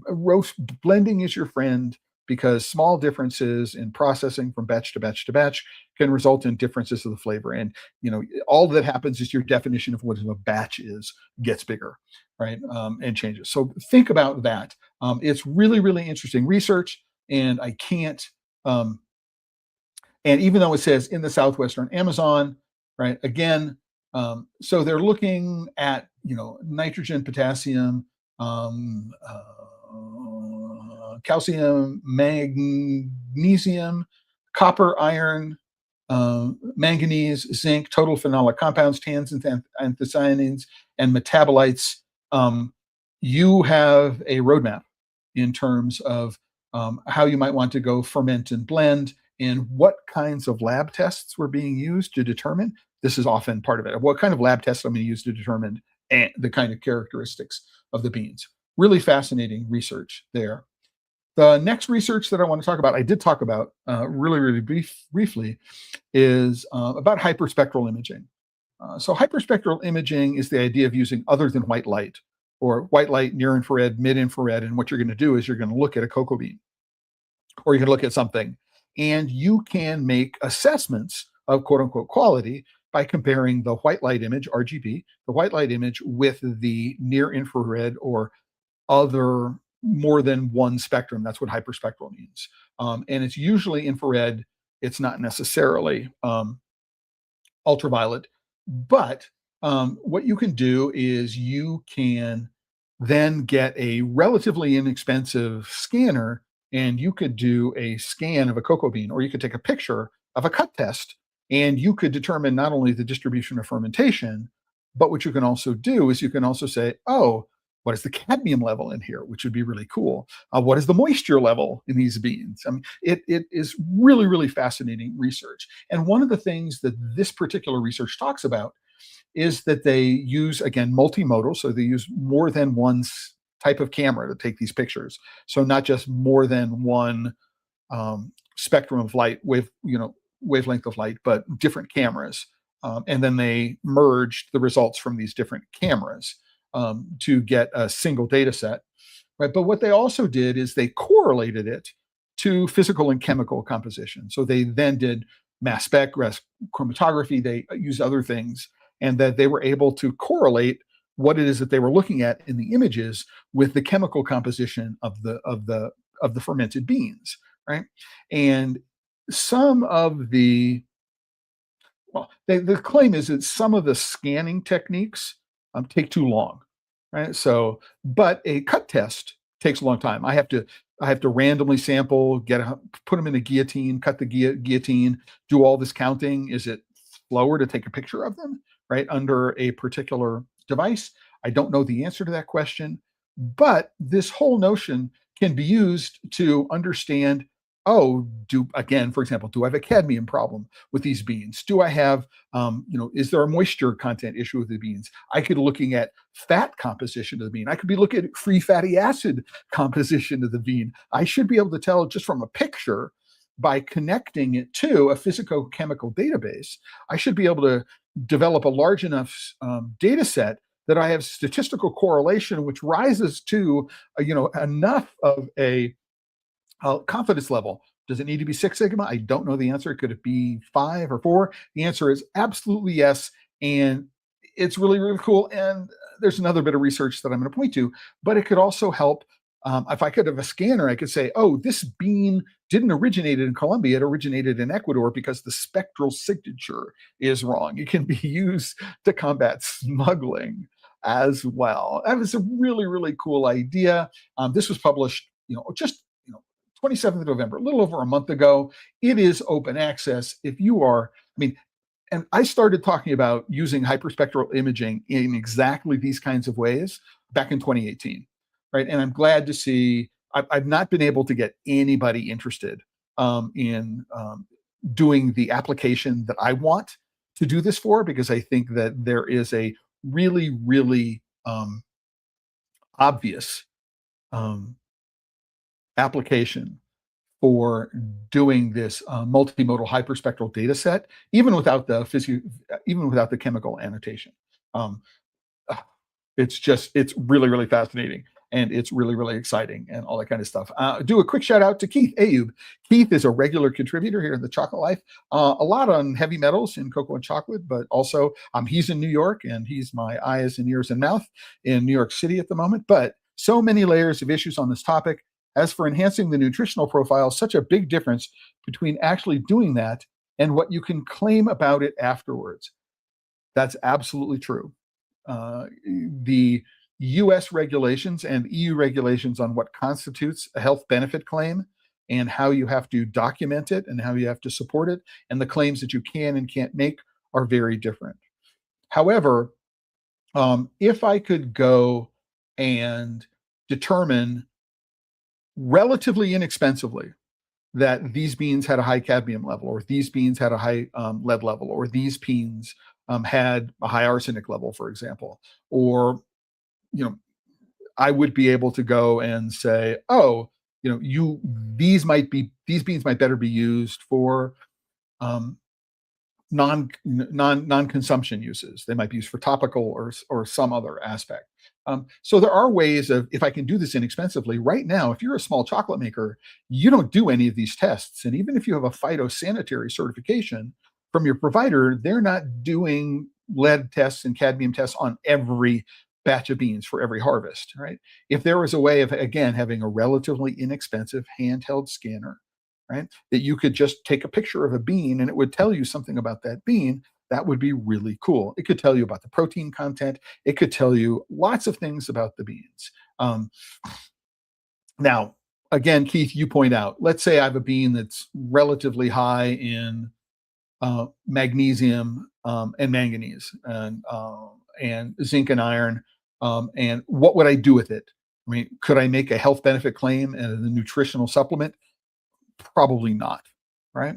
Roast blending is your friend because small differences in processing from batch to batch to batch can result in differences of the flavor. And all that happens is your definition of what a batch is gets bigger, right? And changes. So think about that. It's really interesting research, and I can't. And even though it says in the southwestern Amazon, right? Again, so they're looking at nitrogen, potassium, calcium, magnesium, copper, iron, manganese, zinc, total phenolic compounds, tans and anthocyanins, and metabolites. You have a roadmap in terms of how you might want to go ferment and blend, and what kinds of lab tests were being used to determine. This is often part of it. What kind of lab tests I'm going to use to determine the kind of characteristics of the beans. Really fascinating research there. The next research that I want to talk about, I did talk about really briefly, is about hyperspectral imaging. So hyperspectral imaging is the idea of using other than white light, or white light, near infrared, mid infrared. And what you're going to do is you're going to look at a cocoa bean, or you can look at something, and you can make assessments of quote unquote quality by comparing the white light image, RGB, the white light image with the near infrared or other more than one spectrum. That's what hyperspectral means. And it's usually infrared. It's not necessarily ultraviolet. But what you can do is you can then get a relatively inexpensive scanner, and you could do a scan of a cocoa bean, or you could take a picture of a cut test, and you could determine not only the distribution of fermentation, but what you can also do is you can also say, oh, what is the cadmium level in here, which would be really cool. What is the moisture level in these beans? I mean, it is really fascinating research. And one of the things that this particular research talks about is that they use, again, multimodal. So they use more than one type of camera to take these pictures. So not just more than one spectrum of light, wavelength of light, but different cameras. And then they merged the results from these different cameras to get a single data set. Right? But what they also did is they correlated it to physical and chemical composition. So they then did mass spec, chromatography, they used other things, and that they were able to correlate what it is that they were looking at in the images with the chemical composition of the fermented beans, right? And some of the claim is that some of the scanning techniques take too long, right? So, but a cut test takes a long time. I have to randomly sample, put them in a guillotine, cut the guillotine, do all this counting. Is it slower to take a picture of them, right, under a particular device? I don't know the answer to that question, but this whole notion can be used to understand, oh, for example, do I have a cadmium problem with these beans? Do I have, is there a moisture content issue with the beans? I could be looking at fat composition of the bean. I could be looking at free fatty acid composition of the bean. I should be able to tell just from a picture by connecting it to a physicochemical database. I should be able to develop a large enough data set that I have statistical correlation, which rises to, enough of a confidence level. Does it need to be 6 sigma? I don't know the answer. Could it be 5 or 4? The answer is absolutely yes. And it's really, really cool. And there's another bit of research that I'm going to point to, but it could also help. If I could have a scanner, I could say, oh, this bean didn't originate in Colombia. It originated in Ecuador because the spectral signature is wrong. It can be used to combat smuggling as well. That was a really, really cool idea. This was published, just 27th of November, a little over a month ago. It is open access. If you are, and I started talking about using hyperspectral imaging in exactly these kinds of ways back in 2018, right? And I'm glad to see I've not been able to get anybody interested in doing the application that I want to do this for, because I think that there is a really, really obvious application for doing this multimodal hyperspectral data set, even without the chemical annotation. Um, it's really, really fascinating, and it's really, really exciting, and all that kind of stuff. Do a quick shout out to Keith Ayub. Keith is a regular contributor here in the Chocolate Life, a lot on heavy metals in cocoa and chocolate, but also he's in New York, and he's my eyes and ears and mouth in New York City at the moment. But so many layers of issues on this topic. As for enhancing the nutritional profile, such a big difference between actually doing that and what you can claim about it afterwards. That's absolutely true. The US regulations and EU regulations on what constitutes a health benefit claim and how you have to document it and how you have to support it, and the claims that you can and can't make are very different. However, if I could go and determine relatively inexpensively that these beans had a high cadmium level, or these beans had a high lead level, or these beans had a high arsenic level, for example, or I would be able to go and say, oh, these beans might better be used for non-consumption uses. They might be used for topical or some other aspect. So there are ways of, if I can do this inexpensively, right now, if you're a small chocolate maker, you don't do any of these tests. And even if you have a phytosanitary certification from your provider, they're not doing lead tests and cadmium tests on every batch of beans for every harvest, right? If there was a way of, again, having a relatively inexpensive handheld scanner, right, that you could just take a picture of a bean and it would tell you something about that bean, that would be really cool. It could tell you about the protein content. It could tell you lots of things about the beans. Now, again, Keith, you point out, let's say I have a bean that's relatively high in magnesium and manganese and zinc and iron. And what would I do with it? Could I make a health benefit claim and a nutritional supplement? Probably not, right?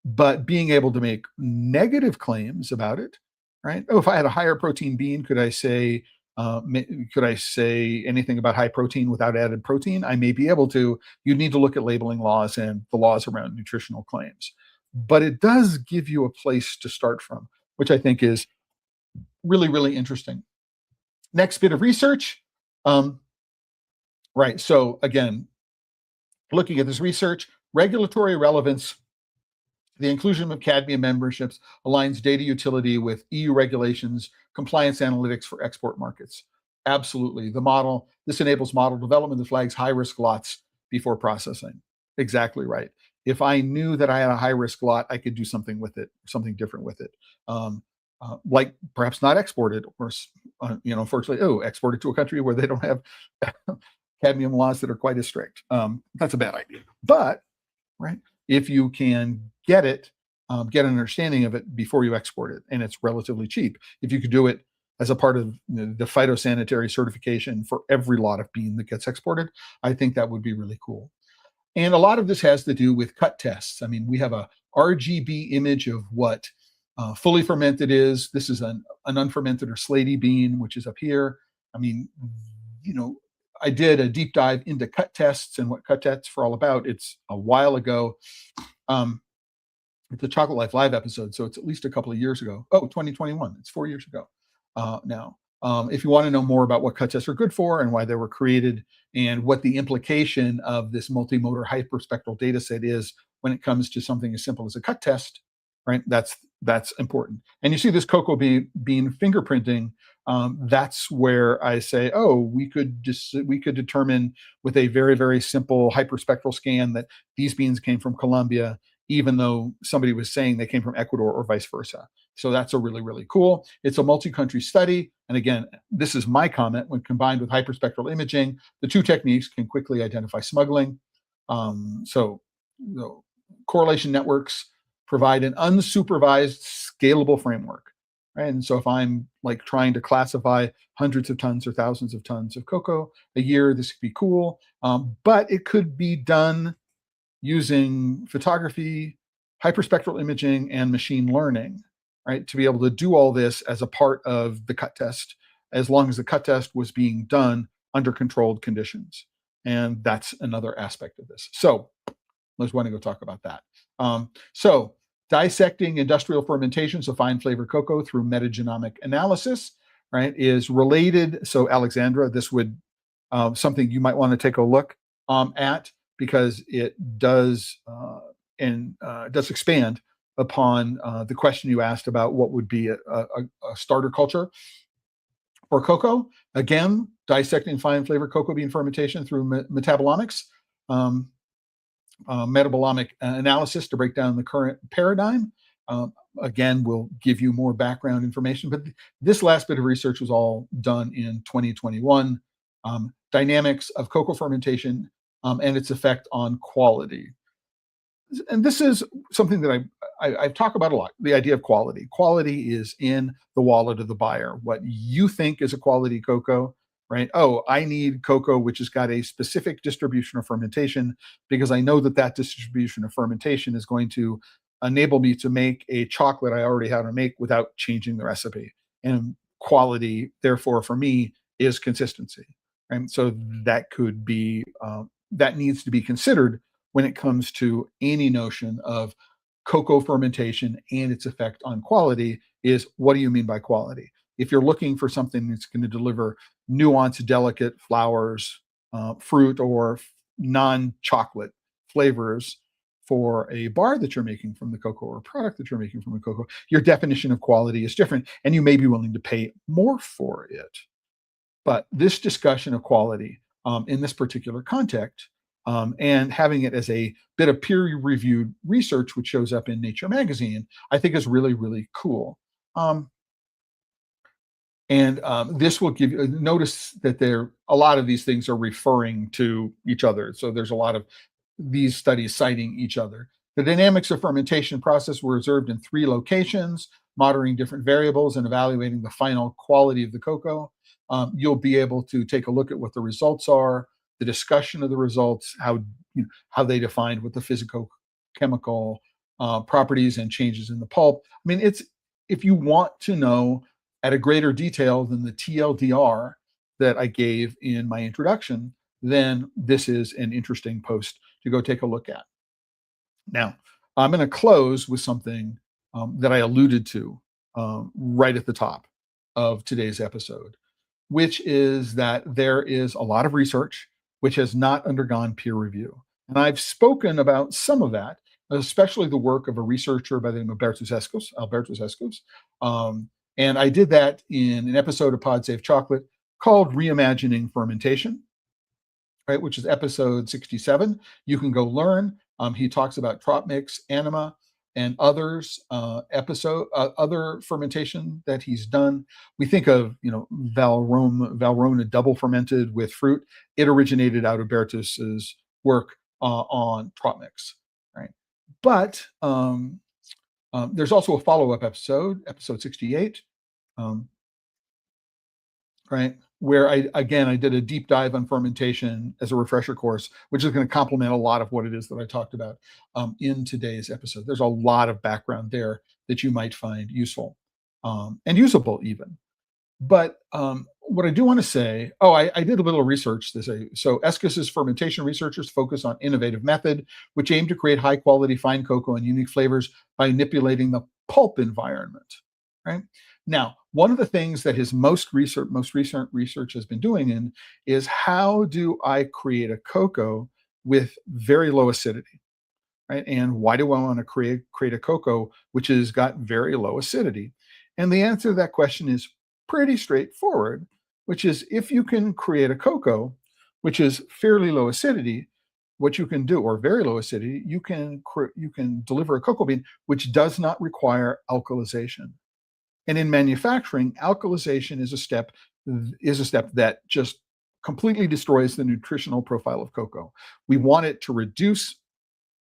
But being able to make negative claims about it, right? Oh, if I had a higher protein bean, could I say anything about high protein without added protein? I may be able to. You'd need to look at labeling laws and the laws around nutritional claims. But it does give you a place to start from, which I think is really, really interesting. Next bit of research. Right. So again, looking at this research, regulatory relevance, the inclusion of cadmium memberships aligns data utility with EU regulations, compliance analytics for export markets. Absolutely. This enables model development that flags high-risk lots before processing. Exactly right. If I knew that I had a high-risk lot, I could do something with it, something different with it. Like perhaps not export it, or, unfortunately, export it to a country where they don't have cadmium laws that are quite as strict. That's a bad idea. But, right, if you can get an understanding of it before you export it, and it's relatively cheap. If you could do it as a part of the phytosanitary certification for every lot of bean that gets exported, I think that would be really cool. And a lot of this has to do with cut tests. I mean, we have a RGB image of what fully fermented is. This is an unfermented or slaty bean, which is up here. I mean, you know, I did a deep dive into cut tests and what cut tests are all about. It's a while ago. Um, it's a Chocolate Life Live episode, so it's at least a couple of years ago. Oh, 2021. It's 4 years ago now. If you want to know more about what cut tests are good for and why they were created and what the implication of this multimodal hyperspectral data set is when it comes to something as simple as a cut test, right? That's important. And you see this cocoa bean fingerprinting. That's where I say, oh, we could determine with a very, very simple hyperspectral scan that these beans came from Colombia, even though somebody was saying they came from Ecuador or vice versa. So that's a really, really cool. It's a multi-country study. And again, this is my comment. When combined with hyperspectral imaging, the two techniques can quickly identify smuggling. So correlation networks provide an unsupervised, scalable framework. Right? And so if I'm like trying to classify hundreds of tons or thousands of tons of cocoa a year, this could be cool. But it could be done using photography, hyperspectral imaging, and machine learning, right? To be able to do all this as a part of the cut test, as long as the cut test was being done under controlled conditions. And that's another aspect of this. So let's want to go talk about that. So dissecting industrial fermentation, so fine flavor cocoa through metagenomic analysis, right, is related. So Alexandra, this would something you might want to take a look at, because it does does expand upon the question you asked about what would be a starter culture for cocoa. Again, dissecting fine flavor cocoa bean fermentation through metabolomics, metabolomic analysis to break down the current paradigm. Again, we'll give you more background information, but this last bit of research was all done in 2021. Dynamics of cocoa fermentation and its effect on quality. And this is something that I talk about a lot, the idea of quality. Quality is in the wallet of the buyer. What you think is a quality cocoa, right? Oh, I need cocoa which has got a specific distribution of fermentation because I know that that distribution of fermentation is going to enable me to make a chocolate I already had to make without changing the recipe. And quality, therefore, for me, is consistency. And so that could be, that needs to be considered when it comes to any notion of cocoa fermentation and its effect on quality. Is what do you mean by quality? If you're looking for something that's going to deliver nuanced, delicate flowers, fruit, or non-chocolate flavors for a bar that you're making from the cocoa or a product that you're making from the cocoa, your definition of quality is different, and you may be willing to pay more for it. But this discussion of quality in this particular context, and having it as a bit of peer-reviewed research, which shows up in Nature magazine, I think is really, really cool. This will give you, notice that a lot of these things are referring to each other. So there's a lot of these studies citing each other. The dynamics of fermentation process were observed in 3 locations, monitoring different variables and evaluating the final quality of the cocoa. You'll be able to take a look at what the results are, the discussion of the results, how they defined what the physicochemical properties and changes in the pulp. I mean, if you want to know at a greater detail than the TLDR that I gave in my introduction, then this is an interesting post to go take a look at. Now, I'm going to close with something that I alluded to right at the top of today's episode, which is that there is a lot of research which has not undergone peer review. And I've spoken about some of that, especially the work of a researcher by the name of Alberto Escos. And I did that in an episode of Pod Save Chocolate called Reimagining Fermentation, right, which is episode 67. You can go learn. He talks about trop mix, anima, and others other fermentation that he's done. We think of Valrhona double fermented with fruit. It originated out of Bertus's work on trop mix, right? But there's also a follow-up episode 68, right? where I did a deep dive on fermentation as a refresher course, which is going to complement a lot of what it is that I talked about in today's episode. There's a lot of background there that you might find useful and usable even. But what I do want to say, I did a little research. So Eskis's fermentation researchers focus on innovative method, which aim to create high quality fine cocoa and unique flavors by manipulating the pulp environment. Right now, one of the things that his most recent research has been doing is how do I create a cocoa with very low acidity, right? And why do I want to create a cocoa which has got very low acidity? And the answer to that question is pretty straightforward, which is if you can create a cocoa which is fairly low acidity, what you can do, or very low acidity, you can deliver a cocoa bean which does not require alkalization. And in manufacturing, alkalization is a step that just completely destroys the nutritional profile of cocoa. We want it to reduce,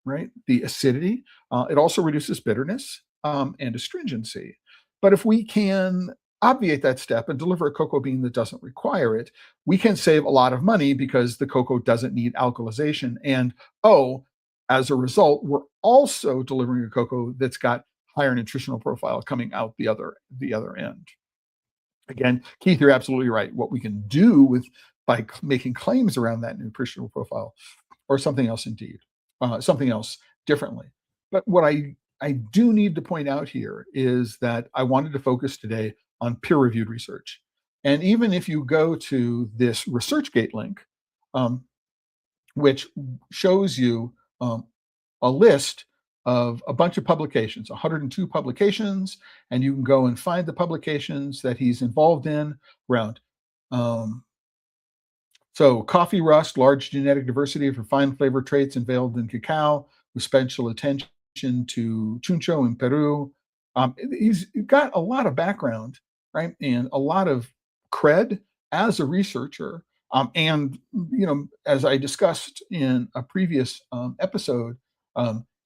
right, the acidity. It also reduces bitterness and astringency. But if we can obviate that step and deliver a cocoa bean that doesn't require it, we can save a lot of money because the cocoa doesn't need alkalization. And as a result, we're also delivering a cocoa that's got higher nutritional profile coming out the other end. Again, Keith, you're absolutely right. What we can do by making claims around that nutritional profile, or something else indeed, something else differently. But what I do need to point out here is that I wanted to focus today on peer-reviewed research. And even if you go to this ResearchGate link, which shows you a list of a bunch of publications, 102 publications, and you can go and find the publications that he's involved in around. So coffee rust, large genetic diversity of refined flavor traits unveiled in cacao, with special attention to chuncho in Peru. He's got a lot of background, right, and a lot of cred as a researcher. And as I discussed in a previous episode,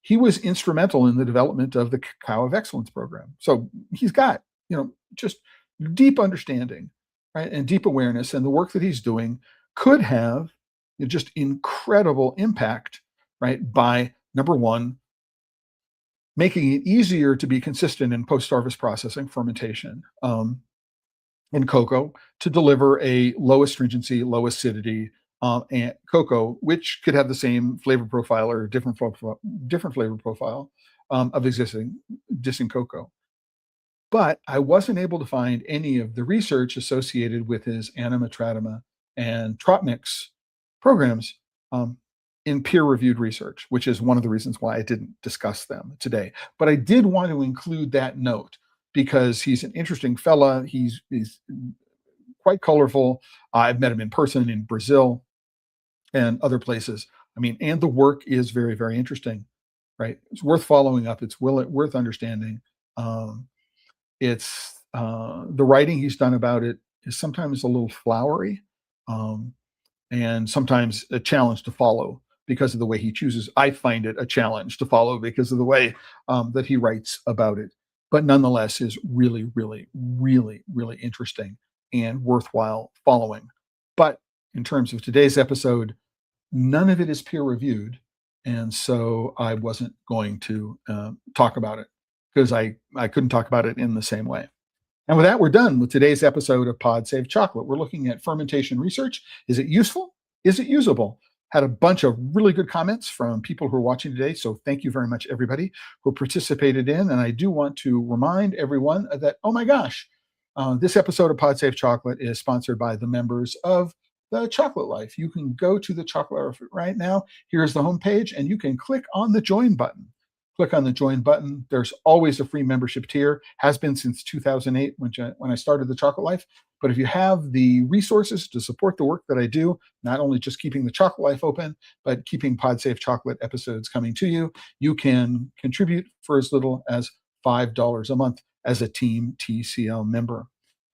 he was instrumental in the development of the Cacao of Excellence program. So he's got just deep understanding, right, and deep awareness, and the work that he's doing could have just incredible impact, right, by number one, making it easier to be consistent in post-harvest processing, fermentation, in cocoa to deliver a low astringency, low acidity and cocoa, which could have the same flavor profile or different flavor profile of existing cocoa. But I wasn't able to find any of the research associated with his Anima Tratema and Tropmix programs in peer-reviewed research, which is one of the reasons why I didn't discuss them today. But I did want to include that note because he's an interesting fella. He's quite colorful. I've met him in person in Brazil and other places. I mean, and the work is very, very interesting, right? It's worth following up. It's worth understanding. It's the writing he's done about it is sometimes a little flowery, and sometimes a challenge to follow because of the way he chooses. I find it a challenge to follow because of the way that he writes about it, but nonetheless is really, really, really, really interesting and worthwhile following. But in terms of today's episode, none of it is peer reviewed, and so I wasn't going to talk about it because I couldn't talk about it in the same way. And with that, we're done with today's episode of Pod Save Chocolate. We're looking at fermentation research. Is it useful? Is it usable? Had a bunch of really good comments from people who are watching today. So thank you very much, everybody who participated in. And I do want to remind everyone that, oh my gosh, this episode of Pod Save Chocolate is sponsored by the members of the Chocolate Life. You can go to the Chocolate Life right now. Here's the homepage, and you can click on the join button. Click on the join button. There's always a free membership tier, has been since 2008 when I started the Chocolate Life. But if you have the resources to support the work that I do, not only just keeping the Chocolate Life open, but keeping Pod Safe Chocolate episodes coming to you, you can contribute for as little as $5 a month as a Team TCL member.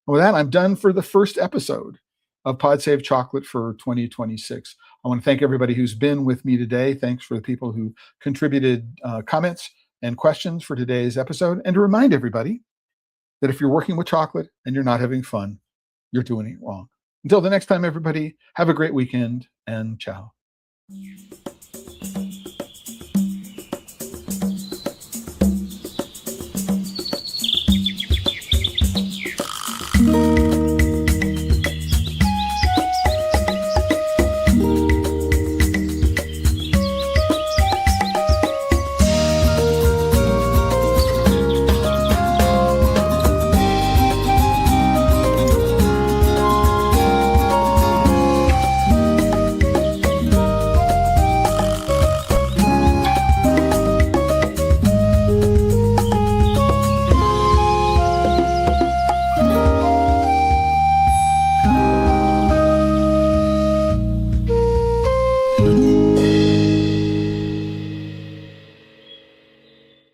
With that, I'm done for the first episode of Pod Save Chocolate for 2026. I want to thank everybody who's been with me today. Thanks for the people who contributed comments and questions for today's episode. And to remind everybody that if you're working with chocolate and you're not having fun, you're doing it wrong. Until the next time, everybody, have a great weekend and ciao.